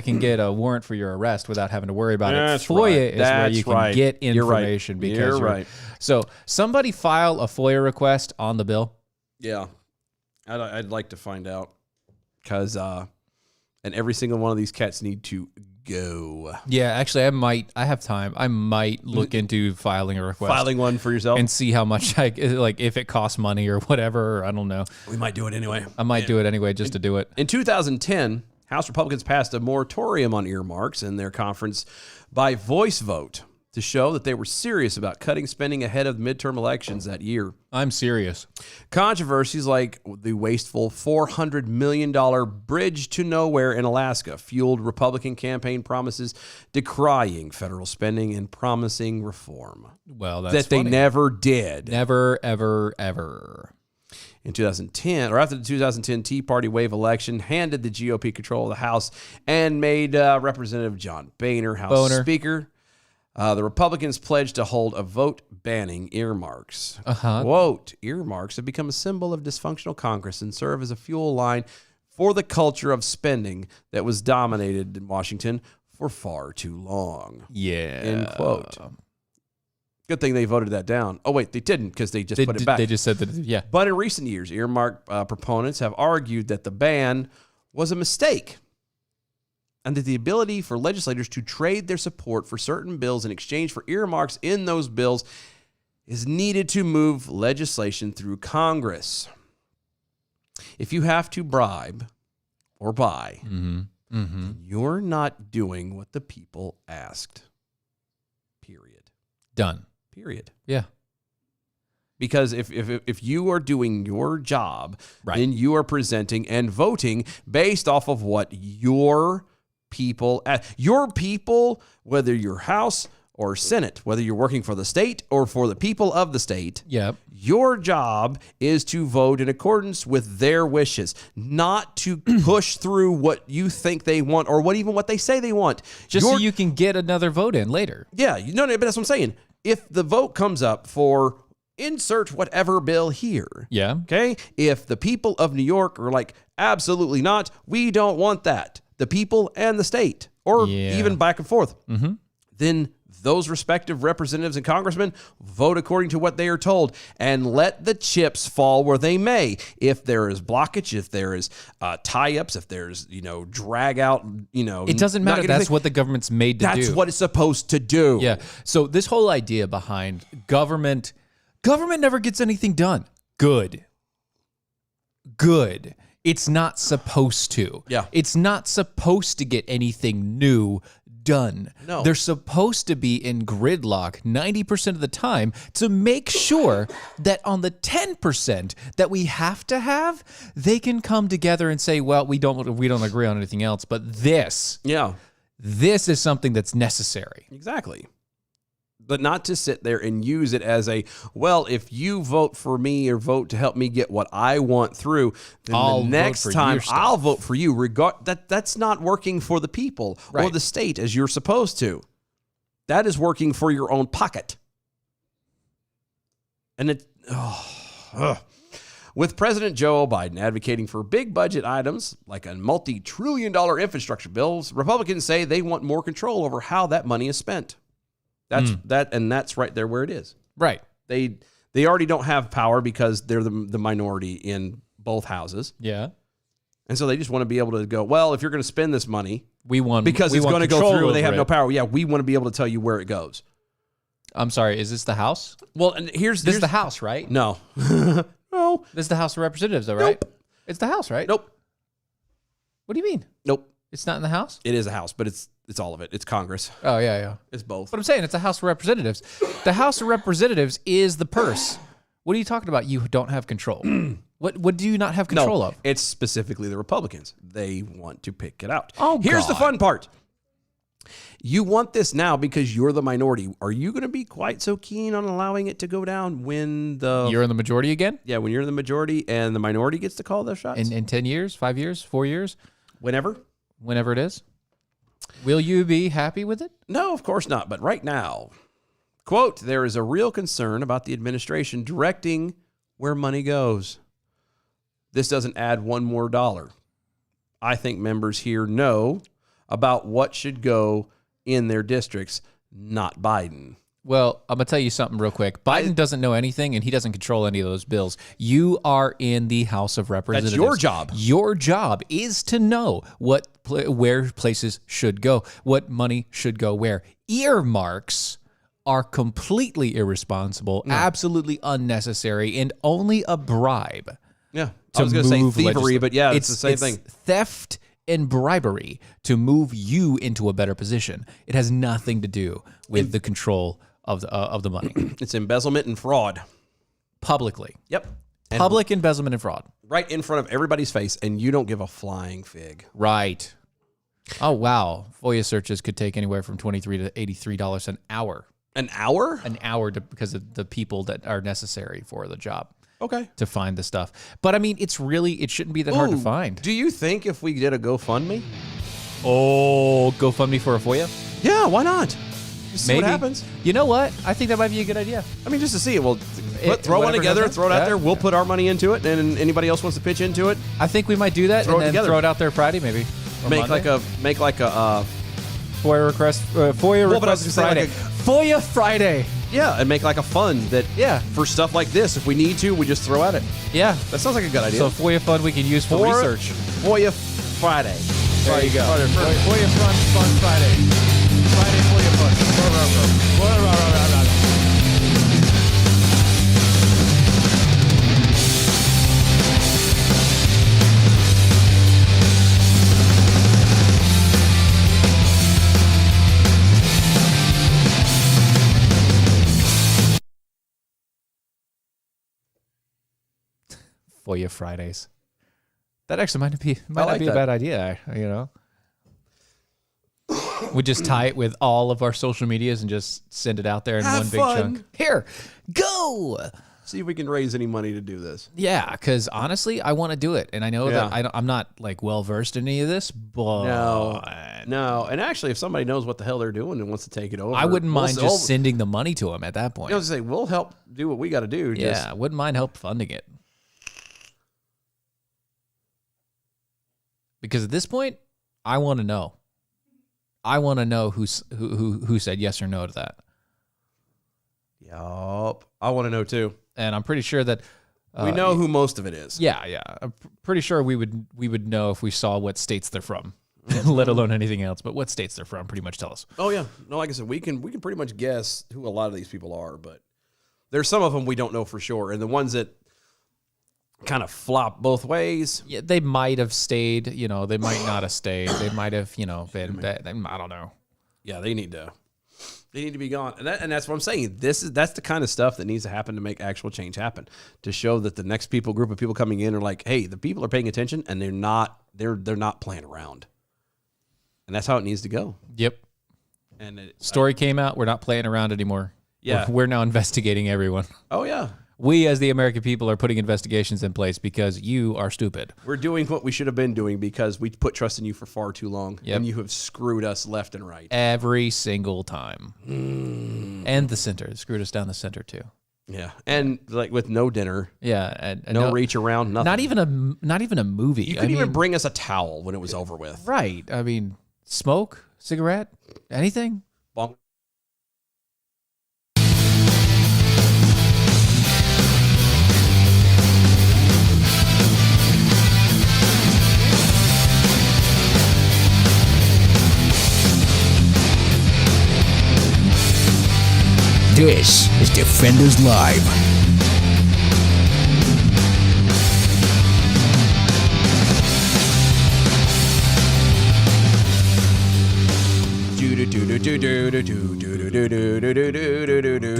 can get a warrant for your arrest without having to worry about That's it. FOIA right. is where you That's can right. get You're right. information because You're right. So somebody file a FOIA request on the bill. Yeah. I'd like to find out because, and every single one of these cats need to go. Yeah, actually, I have time. I might look into filing a request. Filing one for yourself. And see how much if it costs money or whatever, or I don't know. We might do it anyway. I might do it anyway just to do it. In 2010, House Republicans passed a moratorium on earmarks in their conference by voice vote to show that they were serious about cutting spending ahead of midterm elections that year. I'm serious. Controversies like the wasteful $400 million bridge to nowhere in Alaska fueled Republican campaign promises decrying federal spending and promising reform Well, that's that they funny. never did. Never, ever, ever. In 2010, or after the 2010 Tea Party wave election, handed the GOP control of the House and made Representative John Boehner House Speaker. The Republicans pledged to hold a vote banning earmarks. Quote, earmarks have become a symbol of dysfunctional Congress and serve as a fuel line for the culture of spending that was dominated in Washington for far too long. Yeah. End quote. Good thing they voted that down. Oh, wait, they didn't because they just put it back. They just said that, yeah. But in recent years, earmark proponents have argued that the ban was a mistake and that the ability for legislators to trade their support for certain bills in exchange for earmarks in those bills is needed to move legislation through Congress. If you have to bribe or buy, you're not doing what the people asked. Period. Done. Period. Yeah. Because if you are doing your job, Right. then you are presenting and voting based off of what your people, whether your House or Senate, whether you're working for the state or for the people of the state, Yep. your job is to vote in accordance with their wishes, not to push through what you think they want or what they say they want. Just so Your- you can get another vote in later. yeah, no, but that's what I'm saying. If the vote comes up for insert whatever bill here, Yeah. okay? If the people of New York are like, absolutely not, we don't want that, the people and the state, or Yeah. even back and forth, then those respective representatives and congressmen vote according to what they are told and let the chips fall where they may. If there is blockage, if there is tie-ups, if there's, drag out, It doesn't not matter. getting That's thing- what the government's made to do. that's what it's supposed to do. Yeah. So this whole idea behind government never gets anything done. Good. It's not supposed to. Yeah. It's not supposed to get anything new done. No. They're supposed to be in gridlock 90% of the time to make sure that on the 10% that we have to have, they can come together and say, well, we don't agree on anything else, but this is something that's necessary. Exactly. But not to sit there and use it as if you vote for me or vote to help me get what I want through, then I'll the next vote for time your stuff. I'll vote for you. That's not working for the people or Right. the state as you're supposed to. That is working for your own pocket. And with President Joe Biden advocating for big budget items like a multi-trillion-dollar infrastructure bills, Republicans say they want more control over how that money is spent. That's right there where it is. Right. They already don't have power because they're the minority in both houses. Yeah. And so they just want to be able to go, well, if you're going to spend this money because we it's want going to go control through and they over have no it. power. Yeah, we want to be able to tell you where it goes. I'm sorry, is this the House? Well, and This is the House, right? No. No. This is the House of Representatives, though, right? Nope. It's the House, right? Nope. What do you mean? Nope. It's not in the House? It is a house, but it's all of it. It's Congress. Oh, yeah. It's both. But I'm saying it's a House of Representatives. The House of Representatives is the purse. What are you talking about? You don't have control. What do you not have control of? It's specifically the Republicans. They want to pick it out. Oh, Here's the God. fun part. You want this now because you're the minority. Are you going to be quite so keen on allowing it to go down when You're in the majority again? when you're in the majority and the minority gets to call those shots? In 10 years, 5 years, 4 years, Whenever? whenever it is? Will you be happy with it? No, of course not. But right now, quote, there is a real concern about the administration directing where money goes. This doesn't add one more dollar. I think members here know about what should go in their districts, not Biden. Well, I'm going to tell you something real quick. Biden doesn't know anything, and he doesn't control any of those bills. You are in the House of Representatives. your job. Your job is to know where places should go, what money should go where. Earmarks are completely irresponsible, absolutely unnecessary, and only a bribe. Yeah. To I was going to say move thievery, but yeah, it's the same it's thing. Theft and bribery to move you into a better position. It has nothing to do with the control of the money It's embezzlement and fraud. publicly. Yep. And Public embezzlement and fraud. right in front of everybody's face, and you don't give a flying fig. Right. Oh wow. FOIA searches could take anywhere from $23 to $83 an hour. An hour? Because of the people that are necessary for the job Okay. to find the stuff. But I mean, it shouldn't be that hard to Ooh, find. Do you think if we did a GoFundMe? Oh, GoFundMe for a FOIA? Yeah, why not? Just see Maybe. what happens. You know what? I think that might be a good idea. I mean, just to see it. Well, Throw one whatever together, comes throw it out Yeah. there. We'll put our money into it, and anybody else wants to pitch into it, I think we might do that Throw and it then together. throw it out there Friday maybe. Or make Monday. like a FOIA request. FOIA Well, but I was request gonna say, Friday. like FOIA Friday. yeah, and make like a fund that for stuff like this. If we need to, we just throw at it. Yeah. That sounds like a good idea. So FOIA fund we can use for research. FOIA Friday. There you go. Friday. FOIA fund Friday. Friday FOIA fund. FOIA Fridays. That actually might not be like a that. bad idea, you know. We just tie it with all of our social medias and just send it out there in Have one big fun. chunk. Here, go. See if we can raise any money to do this. Yeah, because honestly, I want to do it, and I know Yeah. that I'm not like well versed in any of this, but No. And actually, if somebody knows what the hell they're doing and wants to take it over, I wouldn't mind we'll, just sending the money to them at that point. I was say we'll help do what we got to do. Yeah, Just, wouldn't mind help funding it. Because at this point, I want to know. I want to know who said yes or no to that. yup. I want to know too. And I'm pretty sure that We know who most of it is. Yeah. I'm pretty sure we would know if we saw what states they're from, let alone anything else. But what states they're from, pretty much tell us. Oh yeah. No, like I said, we can pretty much guess who a lot of these people are, but there's some of them we don't know for sure, and the ones that kind of flop both ways. Yeah, they might have stayed. You know, they might not have stayed. They might have, been. I don't know. Yeah, they need to be gone, and that's what I'm saying. That's the kind of stuff that needs to happen to make actual change happen, to show that the next group of people coming in are like, hey, the people are paying attention, and they're not playing around, and that's how it needs to go. Yep. And Story came out. We're not playing around anymore. Yeah. We're now investigating everyone. oh yeah, We, as the American people, are putting investigations in place because you are stupid. we're doing what we should have been doing because we put trust in you for far too long, Yep. and you have screwed us left and right. Every single time. And the center. Screwed us down the center, too. Yeah, and like with no dinner, Yeah. And no reach around, nothing. Not even a movie. You couldn't even bring us a towel when it was over with. Right. I mean, smoke, cigarette, anything. Bonk. This is Defenders Live.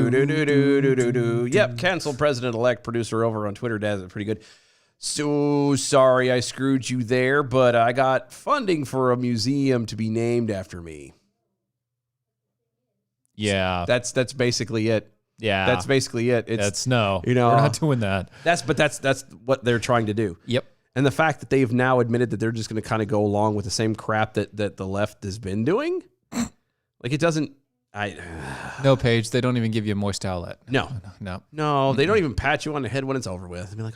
Yep, canceled president-elect producer over on Twitter does it pretty good. So sorry I screwed you there, but I got funding for a museum to be named after me. Yeah. That's basically it. Yeah. That's basically it. That's no. you know, we're not doing that. That's what they're trying to do. Yep. And the fact that they've now admitted that they're just going to kind of go along with the same crap that the left has been doing, like it doesn't. No, Paige. They don't even give you a moist towelette. No, No. they don't even pat you on the head when it's over with. They'd be like,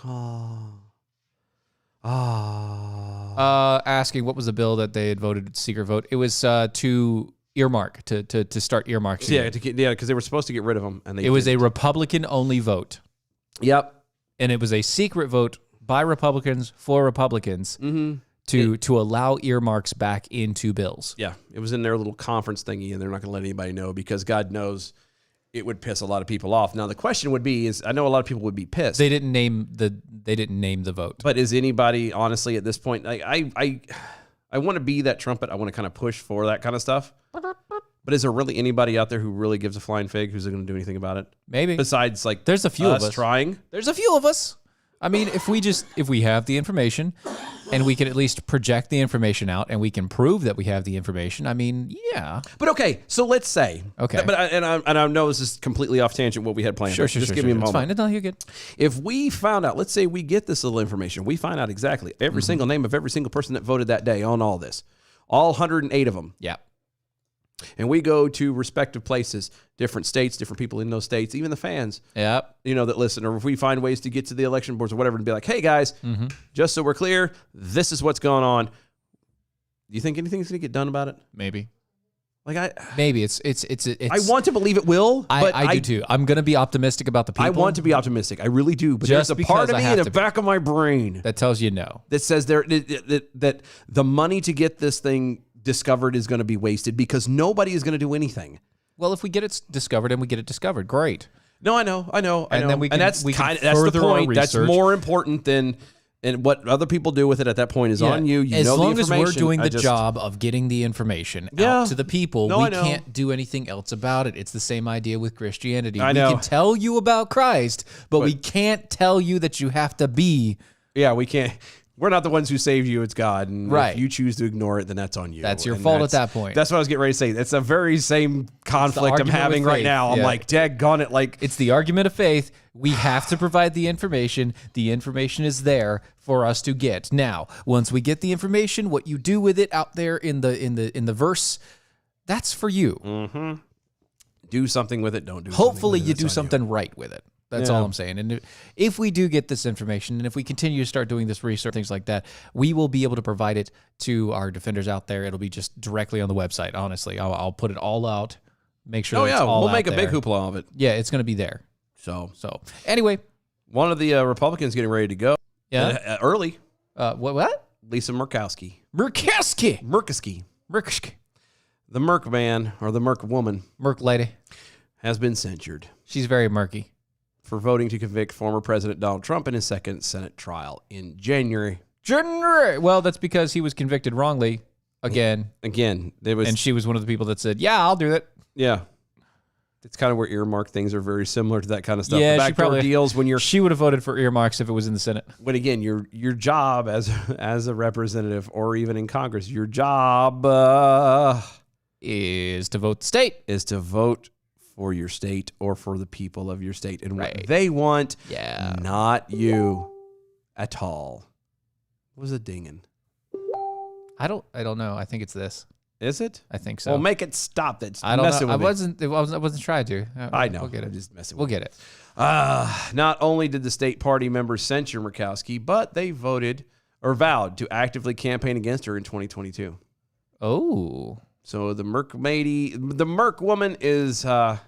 Asking what was the bill that they had voted secret vote? It was to earmark to start earmarks. yeah, again. because they were supposed to get rid of them, and they It was a didn't. Republican only vote, Yep. and it was a secret vote by Republicans for Republicans to allow earmarks back into bills. Yeah, it was in their little conference thingy, and they're not going to let anybody know because God knows it would piss a lot of people off. Now the question would be: I know a lot of people would be pissed. They didn't name the vote. But is anybody honestly at this point? Like, I want to be that trumpet. I want to kind of push for that kind of stuff. But is there really anybody out there who really gives a flying fig who's going to do anything about it? Maybe Besides, like, there's a few of us us trying. There's a few of us. I mean, if we have the information and we can at least project the information out and we can prove that we have the information, I mean, yeah. But okay, so let's say. Okay. But I know this is completely off tangent what we had planned. Sure. Just give me a It's moment. fine. No, you're good. If we found out, let's say we get this little information, we find out exactly every single name of every single person that voted that day on all this, all 108 of them. Yeah. And we go to respective places, different states, different people in those states, even the fans, Yep. that listen, or if we find ways to get to the election boards or whatever and be like, hey guys, just so we're clear, this is what's going on. Do you think anything's going to get done about it? Maybe. Like Maybe it's I want to believe it will, but I do too. I'm going to be optimistic about the people. I want to be optimistic. I really do. But Just there's a part because of I me have in to the be. back of my brain that tells you no. that says that the money to get this thing discovered is going to be wasted because nobody is going to do anything. Well, if we get it discovered and we get it discovered, great. No, I know. And then we can- that's we can kind of that's the further our point. That's research. more important than and what other people do with it at that point is on you. You as know long the as information. we're doing I the just- job of getting the information Yeah. out to the people, No, we I know. can't do anything else about it. It's the same idea with Christianity. I We know. can tell you about Christ, but we can't tell you that you have to be. Yeah, we can't. We're not the ones who saved you. It's God. And Right. if you choose to ignore it, then that's on you. That's your And fault at that's- that point. That's what I was getting ready to say. It's the very same conflict I'm argument having with right faith. now. I'm Yeah. like, daggone it. Like, It's the argument of faith. We have to provide the information. The information is there for us to get. Now, once we get the information, what you do with it out there in the verse, that's for you. do something with it. Don't do Hopefully something with it. you That's do on something right with it. That's Yeah. all I'm saying. And if we do get this information and if we continue to start doing this research, things like that, we will be able to provide it to our defenders out there. It'll be just directly on the website. Honestly, I'll put it all out. Make sure Oh, that it's yeah. all We'll out make a there. big hoopla of it. Yeah, it's going to be there. So, So anyway, one of the Republicans getting ready to go yeah. early, What? Lisa Murkowski. Murkowski. The Merc man or the Merc woman Merc lady. has been censured She's very murky. for voting to convict former President Donald Trump in his second Senate trial in January. Well, that's because he was convicted wrongly again, Again, it was and she was one of the people that said, "Yeah, I'll do that." yeah. It's kind of where earmark things are very similar to that kind of stuff. Yeah, The she backdoor probably deals when you're She would have voted for earmarks if it was in the Senate. when again your job as a representative or even in Congress, your job Is to vote the state. is to vote for your state or for the people of your state and what Right. they want, Yeah. not you at all. What was it dinging? I don't know. I think it's this. Is it? I think so. Well, make it stop. That's I don't messing know. with me. I wasn't trying to. I know. We'll get I'm it. just messing We'll with you. get it. Not only did the state party members censure Murkowski, but they voted or vowed to actively campaign against her in 2022. Oh. So the Merc woman is the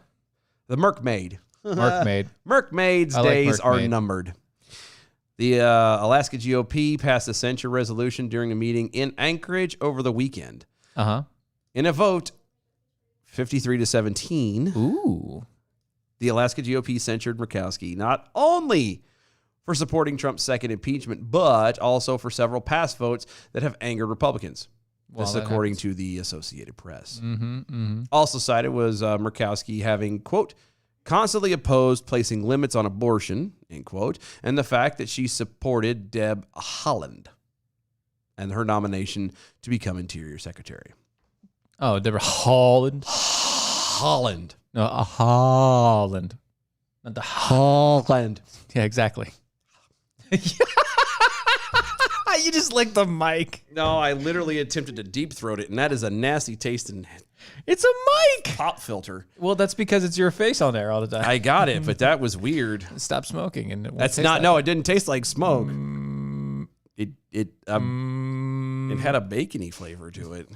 Merc maid. Mark made. Merc maid's I like days Merc are maid. numbered. The Alaska GOP passed a censure resolution during a meeting in Anchorage over the weekend. Uh-huh. In a vote, 53-17, Ooh. the Alaska GOP censured Murkowski not only for supporting Trump's second impeachment, but also for several past votes that have angered Republicans. Well, This, that according happens. to the Associated Press. Mm-hmm. Mm-hmm. Also cited was Murkowski having, quote, constantly opposed placing limits on abortion, end quote, and the fact that she supported Deb Haaland and her nomination to become Interior Secretary. Oh, Deborah Holland. Haaland. No, Holland. Not the Haaland. Yeah, exactly. You just licked the mic. No, I literally attempted to deep throat it, and that is a nasty tasting It's a mic. pop filter. Well, that's because it's your face on there all the time. I got it, but that was weird. Stop smoking, and it won't That's taste not, like no, it. it didn't taste like smoke. It had a bacony flavor to it.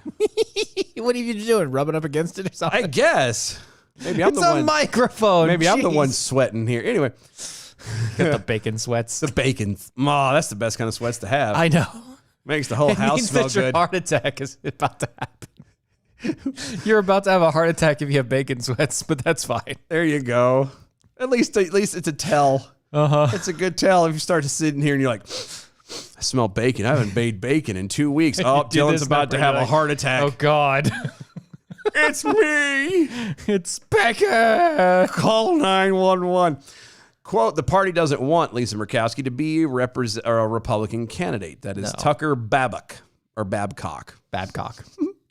What are you doing? Rubbing up against it or something? I guess. Maybe I'm It's the a one. microphone. Maybe I'm the Jeez. one sweating here. Anyway, Got the bacon sweats. the bacon. Oh, that's the best kind of sweats to have. I know. Makes the whole It house means smell that your good. heart attack is about to happen. You're about to have a heart attack if you have bacon sweats, but that's fine. There you go. At least it's a tell. Uh-huh. It's a good tell if you start to sit in here and you're like, I smell bacon. I haven't made bacon in 2 weeks. Oh, do Dylan's this about to number, have you're a like, heart attack. Oh, God. It's me. It's Becca. Call 911. Quote, the party doesn't want Lisa Murkowski to be a Republican candidate. That is No. Tucker Babcock or Babcock. Babcock.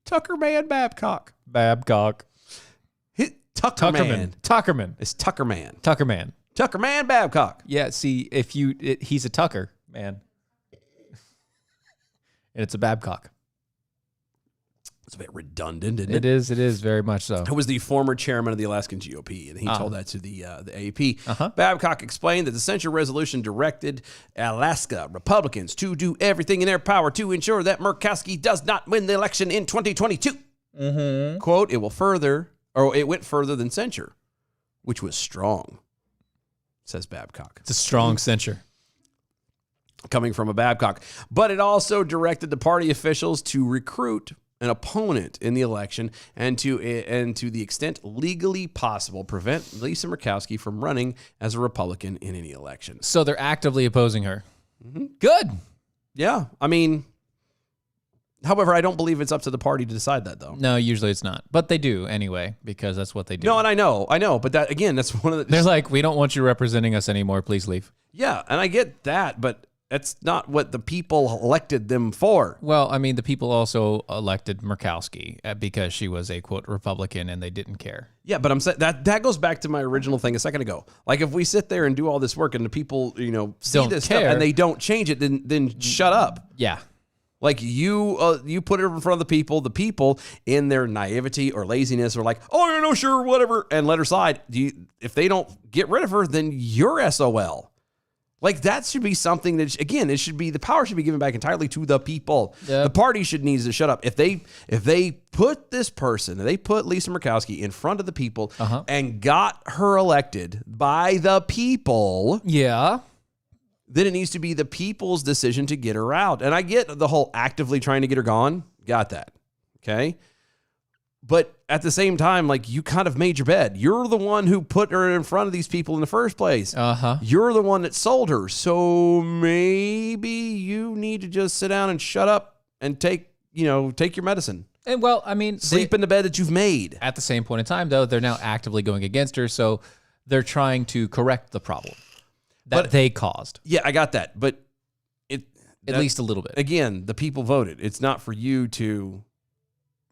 Tucker Man Babcock. Babcock. Tucker Man. Tuckerman. It's Tucker Man. Tuckerman. Tucker Man Babcock. Yeah, see, if he's a Tucker, man. And it's a Babcock. It's a bit redundant, isn't It is. It is very much so. Who was the former chairman of the Alaskan GOP, and he told that to the AP. Babcock explained that the censure resolution directed Alaska Republicans to do everything in their power to ensure that Murkowski does not win the election in 2022. Quote, it went further than censure, which was strong, says Babcock. It's a strong censure. Coming from a Babcock. But it also directed the party officials to recruit an opponent in the election and to the extent legally possible, prevent Lisa Murkowski from running as a Republican in any election. So they're actively opposing her. Good. Yeah, I mean, however, I don't believe it's up to the party to decide that, though. No, usually it's not. But they do anyway, because that's what they do. No, and I know, but that again, that's one of the. They're like, we don't want you representing us anymore. Please leave. Yeah, and I get that, but that's not what the people elected them for. Well, I mean, the people also elected Murkowski because she was a, quote, Republican, and they didn't care. Yeah, but I'm saying that goes back to my original thing a second ago. Like, if we sit there and do all this work and the people, see Don't this care. stuff and they don't change it, then shut up. Yeah. Like, you put it in front of the people in their naivety or laziness or like, oh, you're no sure, whatever, and let her slide. If they don't get rid of her, then you're SOL. Like, that should be something that, again, the power should be given back entirely to the people. Yep. The party should need to shut up. If they put this person, they put Lisa Murkowski in front of the people and got her elected by the people, Yeah. then it needs to be the people's decision to get her out. And I get the whole actively trying to get her gone. Got that. Okay. But at the same time, like, you kind of made your bed. You're the one who put her in front of these people in the first place. You're the one that sold her. So maybe you need to just sit down and shut up and take your medicine. And well, I mean, Sleep in the bed that you've made. at the same point in time, though, they're now actively going against her. So they're trying to correct the problem that they caused, Yeah, I got that. But at least a little bit. again, the people voted. It's not for you to.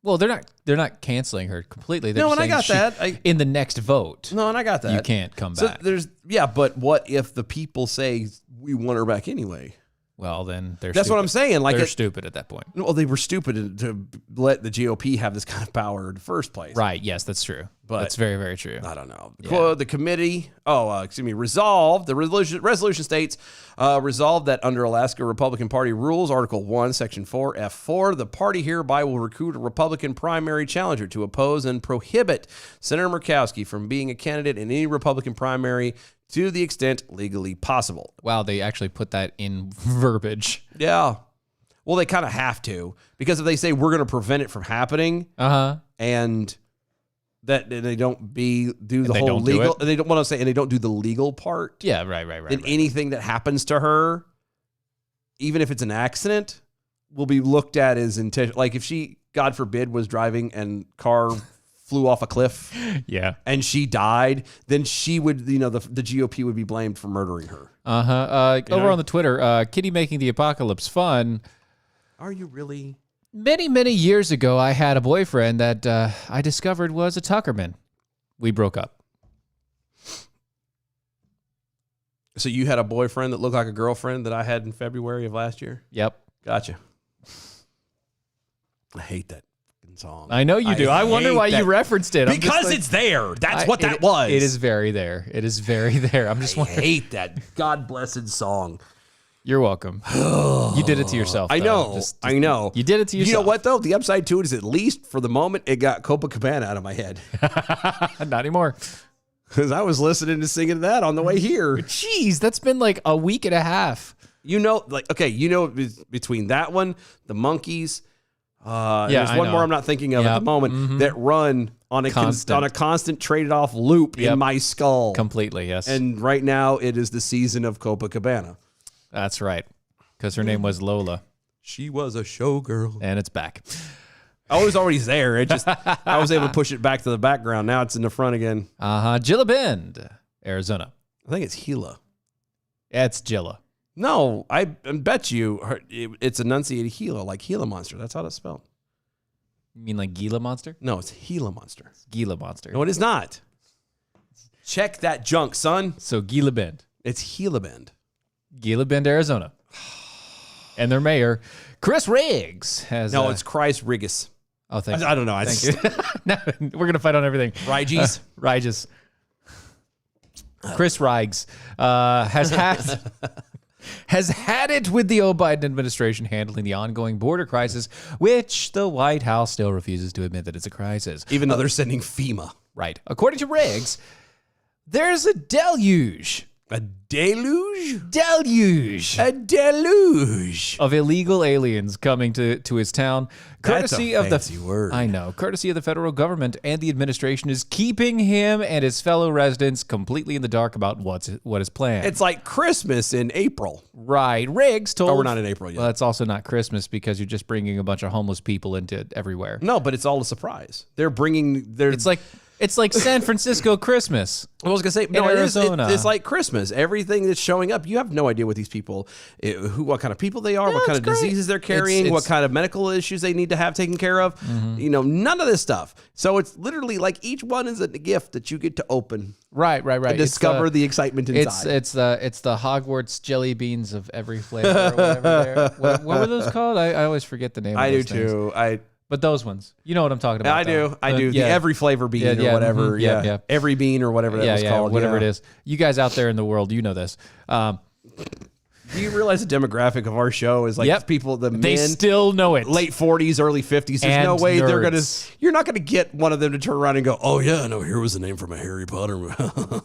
Well, they're not canceling her completely. They're No, just and I saying got that. in the next vote, No, and I got that. you can't come So back. but what if the people say we want her back anyway? Well, then they're That's stupid. what I'm saying. Like, They're stupid at that point. well, they were stupid to let the GOP have this kind of power in the first place. Right. Yes, that's true. But- That's very, very true. I don't know. Yeah. The committee, resolved, the resolution states, resolved that under Alaska Republican Party rules, Article 1, Section 4, F4, the party hereby will recruit a Republican primary challenger to oppose and prohibit Senator Murkowski from being a candidate in any Republican primary to the extent legally possible. Wow, they actually put that in verbiage. Yeah. Well, they kind of have to, because if they say we're going to prevent it from happening and that they don't do the they whole don't do legal, it? they don't want to say, and they don't do the legal part, Yeah, right. then anything that happens to her, even if it's an accident, will be looked at as intentional. Like, if she, God forbid, was driving and car flew off a cliff Yeah. and she died, then she would, the GOP would be blamed for murdering her. Over on the Twitter, Kitty making the apocalypse fun. Are you really? Many, many years ago, I had a boyfriend that I discovered was a Tuckerman. We broke up. So you had a boyfriend that looked like a girlfriend that I had in February of last year? Yep. Gotcha. I hate that fucking song. I know you do. I wonder hate why that. you referenced it. I'm just Because like- it's there. That's what that it- was. It is very there. It is very there. I'm just I wondering. hate that God blessed song. You're welcome. You did it to yourself. I though. know. I know. You did it to yourself. You know what, though? The upside to it is, at least for the moment, it got Copacabana out of my head. Not anymore. Because I was listening to singing that on the way here. Jeez, that's been like a week and a half. Between that one, the Monkees, Yeah, there's I one know. more I'm not thinking of at Yep. the moment that run on a constant traded off loop Yep. in my skull. Completely, yes. And right now it is the season of Copacabana. That's right. Because her name was Lola. She was a showgirl. And it's back. I was already there. It just I was able to push it back to the background. Now it's in the front again. Gila Bend, Arizona. I think it's Gila. It's Gila. No, I bet you it's enunciated Gila, like Gila Monster. That's how it's spelled. You mean like Gila Monster? No, it's Gila Monster. Gila Monster. No, it is not. Check that junk, son. So Gila Bend. It's Gila Bend. Gila Bend, Arizona. And their mayor, Chris Riggs, has... No, it's Christ Riggis. Oh, thank you. I don't know. Thank you. No, we're going to fight on everything. Riges. Riges. Chris Riges has had it with the Biden administration handling the ongoing border crisis, which the White House still refuses to admit that it's a crisis. Even though they're sending FEMA. Right. According to Riggs, there's a deluge. A deluge? Deluge A deluge. of illegal aliens coming to his town, That's courtesy a of fancy word. I know, courtesy of the federal government, and the administration is keeping him and his fellow residents completely in the dark about what is planned. It's like Christmas in April. Right. Riggs told. Oh, we're not in April yet. Well, it's also not Christmas because you're just bringing a bunch of homeless people into everywhere. No, but it's all a surprise. They're bringing. It's like San Francisco Christmas. I was gonna say, no, it is. Arizona. It's like Christmas. Everything that's showing up, you have no idea what these people, what kind of people they are, what kind of it's great. diseases they're carrying, what kind of medical issues they need to have taken care of. You know, none of this stuff. So it's literally like each one is a gift that you get to open. Right. And discover the excitement inside. It's the Hogwarts jelly beans of every flavor or whatever. What were those called? I always forget the name. I of do those things. too. But those ones, you know what I'm talking about. I do. The Yeah. every flavor bean or whatever. mhm, Yeah. Every bean or whatever that was called. whatever it is. You guys out there in the world, you know this. Do you realize the demographic of our show is like Yep. people, the men, They still know it. late 40s, early 50s. There's no And way they're going nerds. to, you're not going to get one of them to turn around and go, oh, yeah, no, here was the name from a Harry Potter.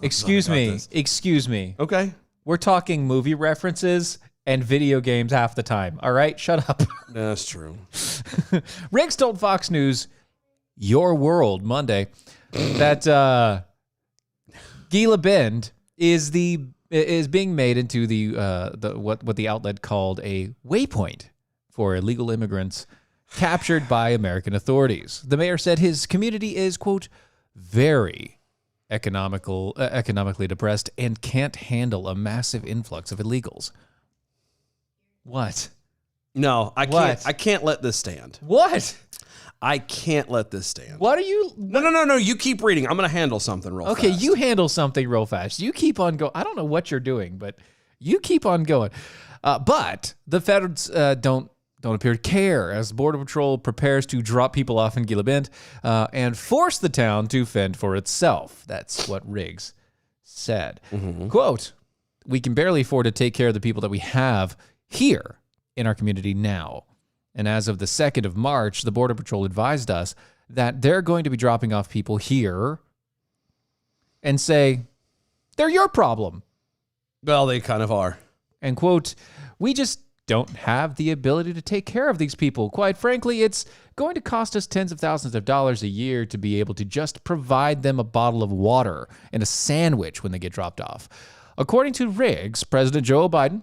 Excuse me. Okay. We're talking movie references and video games half the time. All right, shut up. That's true. Riggs told Fox News, Your World, Monday, that Gila Bend is being made into what the outlet called a waypoint for illegal immigrants captured by American authorities. The mayor said his community is, quote, very economically depressed and can't handle a massive influx of illegals. What? No, I What? can't. I can't let this stand. What? I can't let this stand. What are you? No. You keep reading. I'm going to handle something real Okay, fast. you handle something real fast. You keep on going. I don't know what you're doing, but you keep on going. But the feds don't appear to care as Border Patrol prepares to drop people off in Gila Bend and force the town to fend for itself. That's what Riggs said. Quote, we can barely afford to take care of the people that we have here in our community now. And as of the 2nd of March, the Border Patrol advised us that they're going to be dropping off people here and say, they're your problem. Well, they kind of are. And quote, we just don't have the ability to take care of these people. Quite frankly, it's going to cost us tens of thousands of dollars a year to be able to just provide them a bottle of water and a sandwich when they get dropped off. According to Riggs, President Joe Biden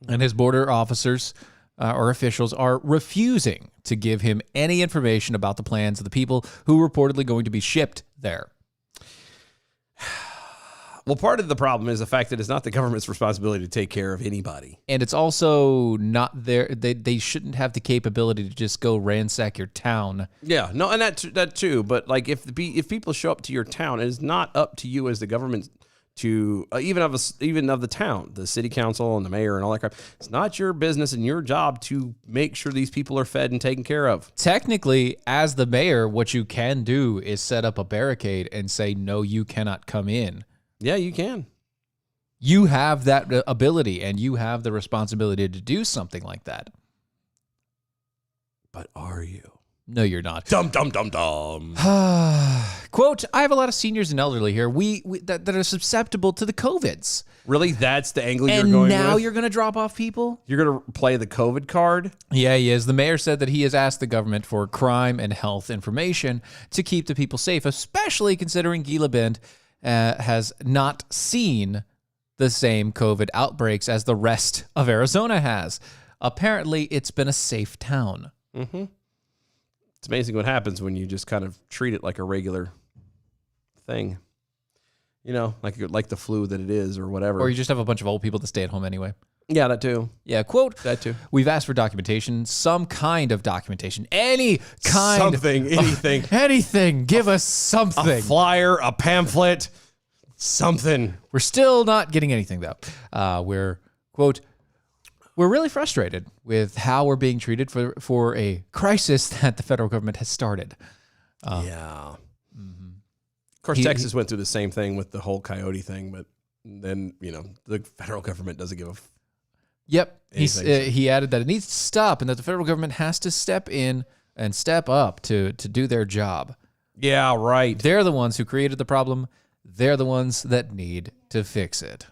and his border officers or officials are refusing to give him any information about the plans of the people who are reportedly going to be shipped there. Well, part of the problem is the fact that it's not the government's responsibility to take care of anybody. And it's also not their, they shouldn't have the capability to just go ransack your town. Yeah, no, and that too. But like, if people show up to your town, it is not up to you as the government to even of the town, the city council and the mayor and all that crap. It's not your business and your job to make sure these people are fed and taken care of. Technically, as the mayor, what you can do is set up a barricade and say, no, you cannot come in. Yeah, you can. You have that ability and you have the responsibility to do something like that. But are you? No, you're not. Dum. Quote, I have a lot of seniors and elderly here that are susceptible to the COVIDs. Really? That's the angle And you're going now with? you're going to drop off people? You're going to play the COVID card? Yeah, he is. The mayor said that he has asked the government for crime and health information to keep the people safe, especially considering Gila Bend has not seen the same COVID outbreaks as the rest of Arizona has. Apparently, it's been a safe town. Mm-hmm. It's amazing what happens when you just kind of treat it like a regular thing. You know, like the flu that it is or whatever. Or you just have a bunch of old people that stay at home anyway. Yeah, that too. Yeah, quote, That too. we've asked for documentation, some kind of documentation, any kind. Something, anything. Anything. Give us something. A flyer, a pamphlet, something. We're still not getting anything, though. We're, quote, we're really frustrated with how we're being treated for a crisis that the federal government has started. Yeah. Of course, Texas went through the same thing with the whole coyote thing, but then, the federal government doesn't give a Yep. anything. He added that it needs to stop and that the federal government has to step in and step up to do their job. Yeah, right. They're the ones who created the problem. They're the ones that need to fix it.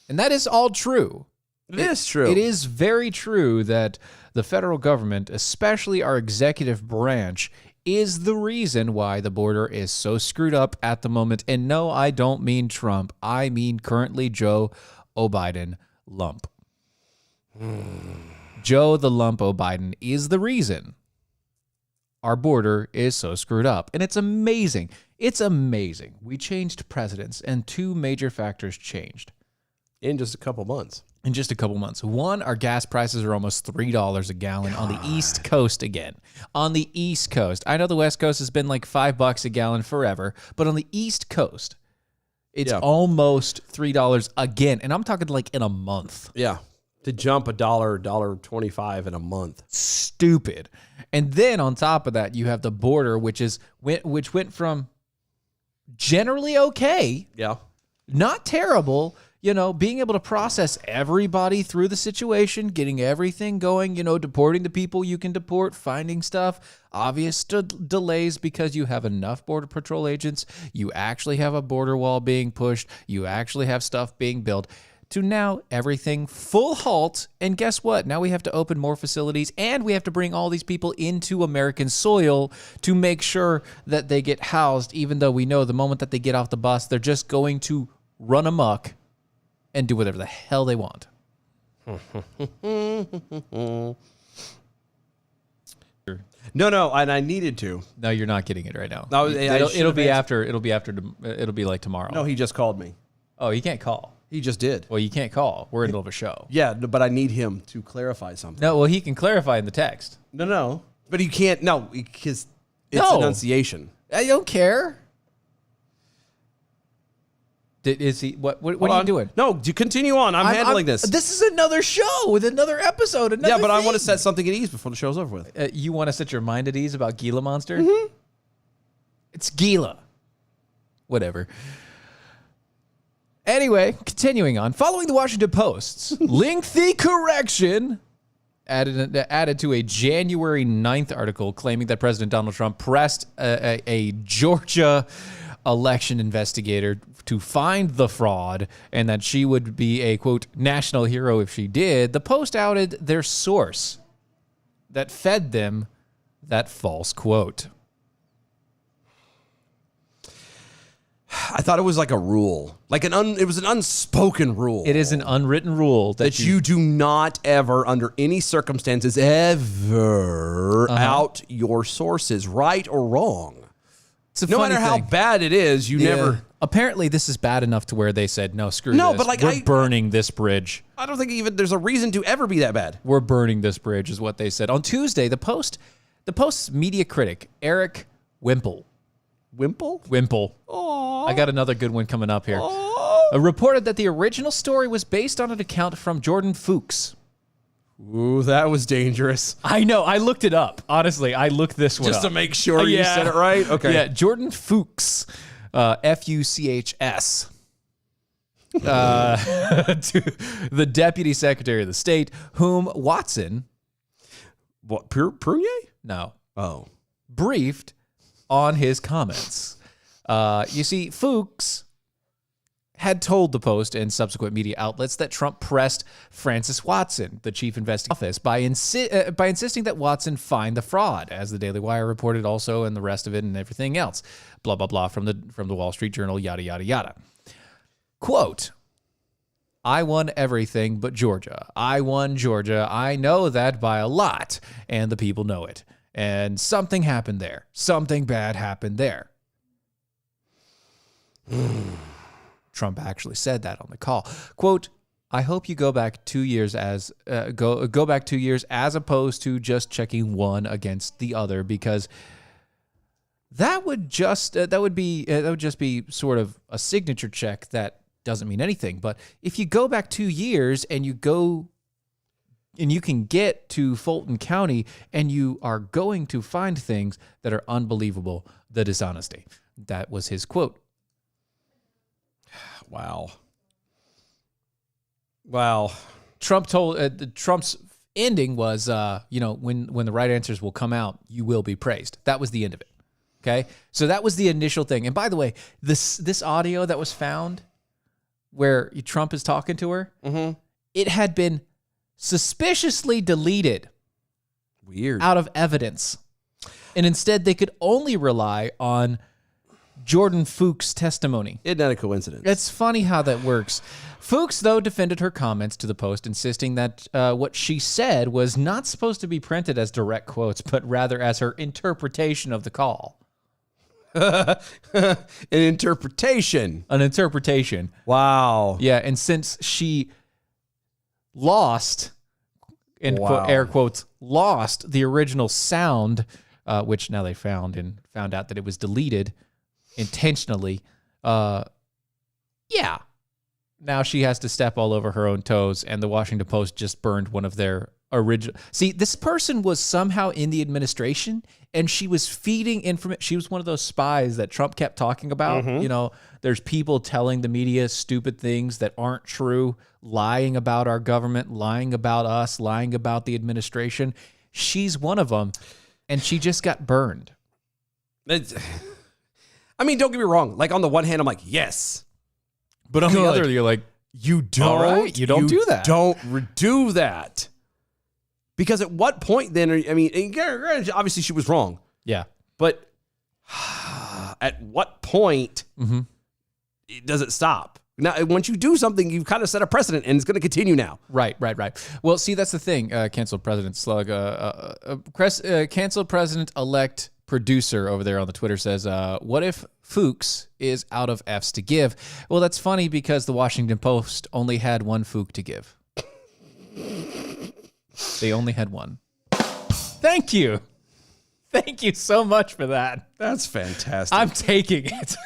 And that is all true. It is true. It is very true that the federal government, especially our executive branch, is the reason why the border is so screwed up at the moment. And no, I don't mean Trump. I mean currently Joe O'Biden Lump. Joe the Lump O'Biden is the reason our border is so screwed up. And it's amazing. It's amazing. We changed presidents and two major factors changed. In just a couple months. In just a couple months. One, our gas prices are almost $3 a gallon on the East Coast again. On the East Coast. I know the West Coast has been like $5 a gallon forever, but on the East Coast, it's almost $3 again. And I'm talking like in a month. Yeah. To jump $1.25 in a month. Stupid. And then on top of that, you have the border, which went from generally okay, Yeah. not terrible, being able to process everybody through the situation, getting everything going, deporting the people you can deport, finding stuff, obvious delays because you have enough Border Patrol agents, you actually have a border wall being pushed, you actually have stuff being built, to now everything full halt. And guess what? Now we have to open more facilities and we have to bring all these people into American soil to make sure that they get housed, even though we know the moment that they get off the bus, they're just going to run amok and do whatever the hell they want. No, and I needed to. No, you're not getting it right now. No, It'll be tomorrow. No, he just called me. Oh, you can't call. He just did. Well, you can't call. We're in the middle of a show. Yeah, but I need him to clarify something. No, well, he can clarify in the text. No. But he can't. No, because it's No. enunciation. I don't care. Is he? What are you doing? No, you continue on. I'm handling this. This is another show with another episode. Yeah, but I want to set something at ease before the show's over with. You want to set your mind at ease about Gila Monster? Mm-hmm. It's Gila. Whatever. Anyway, continuing on. Following the Washington Post's lengthy correction added to a January 9th article claiming that President Donald Trump pressed a Georgia election investigator to find the fraud and that she would be a, quote, national hero if she did, the Post outed their source that fed them that false quote. I thought it was like a rule, it was an unspoken rule. It is an unwritten rule that you do not ever, under any circumstances, ever out your sources, right or wrong. It's a No funny matter how thing. bad it is, you never. Apparently, this is bad enough to where they said, no, screw No, this. but We're burning this bridge. I don't think even there's a reason to ever be that bad. We're burning this bridge is what they said. On Tuesday, the Post's media critic, Eric Wimple. Wimple? I got another good one coming up here. Reported that the original story was based on an account from Jordan Fuchs. Ooh, that was dangerous. I know. I looked it up. Honestly, I looked this one Just up. to make sure you said it right? Okay. Yeah, Jordan Fuchs, Fuchs, to the Deputy Secretary of the State, whom Watson, What, Prunier? no, Oh. briefed on his comments. You see, Fuchs had told the Post and subsequent media outlets that Trump pressed Francis Watson, the chief investigator office, by insisting that Watson find the fraud, as the Daily Wire reported also, and the rest of it and everything else. Blah, blah, blah, from the Wall Street Journal, yada, yada, yada. Quote, I won everything but Georgia. I won Georgia. I know that by a lot, and the people know it. And something happened there. Something bad happened there. Trump actually said that on the call. Quote, I hope you go back 2 years as go back 2 years as opposed to just checking one against the other, because that would just be sort of a signature check that doesn't mean anything. But if you go back 2 years and you go you can get to Fulton County and you are going to find things that are unbelievable. The dishonesty. That was his quote. Wow. Trump told Trump's ending was, when the right answers will come out, you will be praised. That was the end of it. Okay, so that was the initial thing. And by the way, this audio that was found where Trump is talking to her, it had been suspiciously deleted. Weird. Out of evidence. And instead, they could only rely on Jordan Fuchs' testimony. Isn't that a coincidence? It's funny how that works. Fuchs, though, defended her comments to the Post, insisting that what she said was not supposed to be printed as direct quotes, but rather as her interpretation of the call. An interpretation. An interpretation. Wow. Yeah, and since she lost, air quotes, lost the original sound, which now they found out that it was deleted intentionally. Now she has to step all over her own toes, and the Washington Post just burned one of their original. See, this person was somehow in the administration, and she was feeding information. She was one of those spies that Trump kept talking about. There's people telling the media stupid things that aren't true, lying about our government, lying about us, lying about the administration. She's one of them. And she just got burned. Don't get me wrong. Like, on the one hand, I'm like, yes. But on the other, you're like, you don't. All right, you don't do that. Don't do that. Because at what point then, obviously she was wrong. Yeah. But at what point does it stop? Now, once you do something, you've kind of set a precedent, and it's going to continue now. Right. Well, see, that's the thing. Canceled President Slug, canceled President-elect producer over there on the Twitter says, what if Fuchs is out of Fs to give? Well, that's funny because the Washington Post only had one Fuchs to give. They only had one. Thank you. Thank you so much for that. That's fantastic. I'm taking it.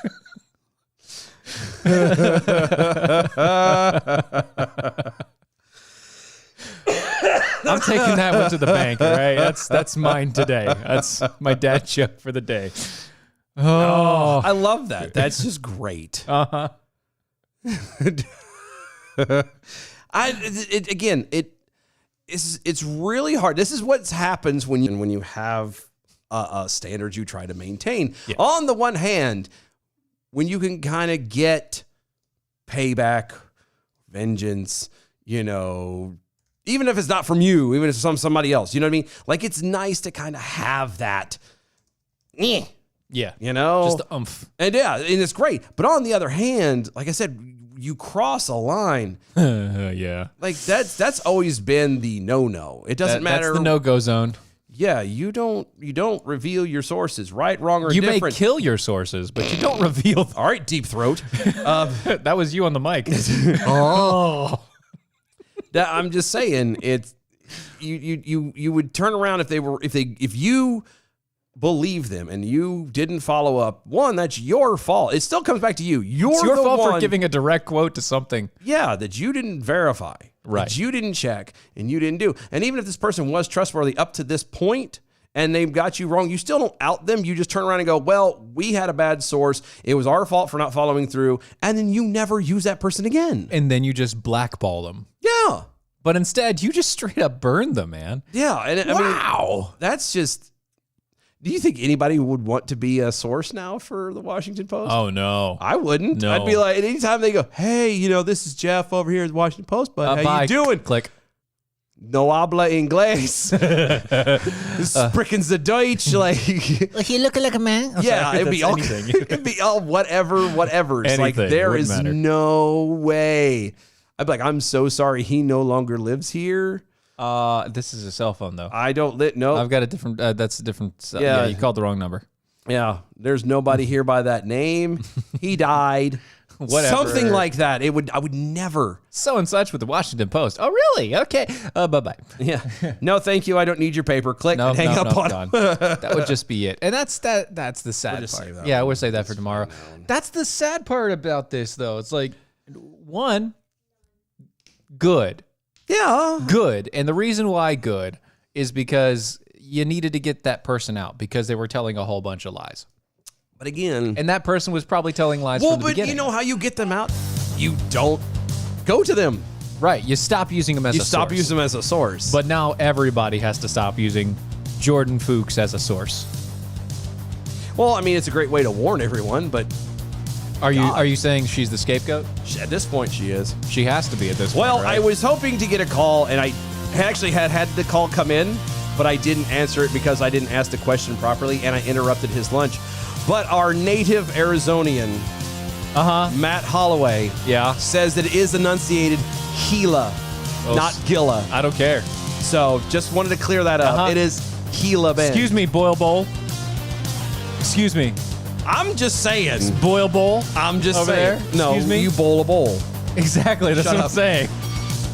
I'm taking that one to the bank, all right? That's mine today. That's my dad joke for the day. Oh, I love that. That's just great. Uh-huh. It's really hard. This is what happens when you have a standard you try to maintain. Yeah. On the one hand, when you can kind of get payback, vengeance, even if it's not from you, even if it's from somebody else, you know what I mean? Like, it's nice to kind of have that. Yeah. Just the oomph. And it's great. But on the other hand, like I said, you cross a line. Yeah. Like, that's always been the no-no. It doesn't matter. That's the no-go zone. Yeah, you don't reveal your sources, right, wrong, or you different. You may kill your sources, but you don't reveal them. All right, Deep Throat. That was you on the mic. Oh. I'm just saying, it's you would turn around if you believe them and you didn't follow up. One, that's your fault. It still comes back to you. It's your fault for giving a direct quote to something. Yeah, that you didn't verify. Right. That you didn't check and you didn't do. And even if this person was trustworthy up to this point and they've got you wrong, you still don't out them. You just turn around and go, well, we had a bad source. It was our fault for not following through. And then you never use that person again. And then you just blackball them. Yeah. But instead, you just straight up burn them, man. Yeah. And I mean, that's just... Do you think anybody would want to be a source now for the Washington Post? Oh, no. I wouldn't. No. I'd be like, anytime they go, hey, this is Jeff over here at the Washington Post, but how bye. you doing? Click. No habla inglés. Sprickens the Deutsch. Like, you look like a man. Yeah, it'd be all anything. it'd be all whatever. It's like, Anything. there Wouldn't is matter. no way. I'd be like, I'm so sorry he no longer lives here. This is a cell phone, though. I don't no. I've got a different, that's a different, Yeah. you called the wrong number. Yeah, there's nobody here by that name. He died. Whatever. Something like that. I would never. So and such with the Washington Post. Oh, really? Okay. Bye-bye. Yeah. No, thank you. I don't need your paper. Click and hang up on gone. it. That would just be it. And that's the sad just part. save that Yeah, one. we'll save that for tomorrow. That's the sad part about this, though. It's like, one, good. Yeah. Good. And the reason why good is because you needed to get that person out because they were telling a whole bunch of lies. But again, And that person was probably telling lies well, from the but beginning. you know how you get them out? You don't go to them. Right. You stop using them as You a stop source. using them as a source. But now everybody has to stop using Jordan Fuchs as a source. well, I mean, it's a great way to warn everyone, but Are God. you saying she's the scapegoat? at this point, she is. She has to be at this Well, point. right? I was hoping to get a call, and I actually had the call come in, but I didn't answer it because I didn't ask the question properly, and I interrupted his lunch. But our native Arizonian, Matt Holloway, Yeah. says that it is enunciated Gila, Oh, not Gilla. I don't care. So just wanted to clear that up. Uh-huh. It is Gila Bend. Excuse me, Boil Bowl. Excuse me, I'm just saying. Boil Bowl. I'm just Over saying. there? No, Excuse me? you bowl a bowl. Exactly. That's Shut what up. I'm saying.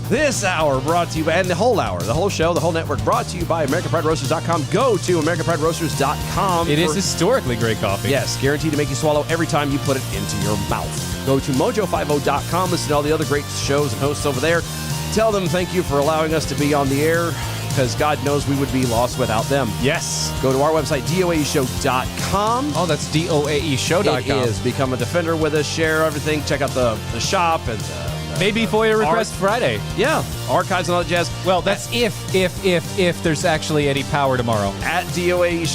This hour brought to you by, and the whole hour, the whole show, the whole network brought to you by AmericanPrideRoasters.com. Go to AmericanPrideRoasters.com. It is for- historically great coffee. Yes, guaranteed to make you swallow every time you put it into your mouth. Go to Mojo50.com, listen to all the other great shows and hosts over there. Tell them thank you for allowing us to be on the air, because God knows we would be lost without them. Yes. Go to our website, DOAEshow.com. Oh, that's DOAEshow.com. It is. Become a defender with us, share everything, check out the shop, and Maybe FOIA request Friday. yeah, archives and all that jazz. Well, that's if there's actually any power tomorrow. At DOAE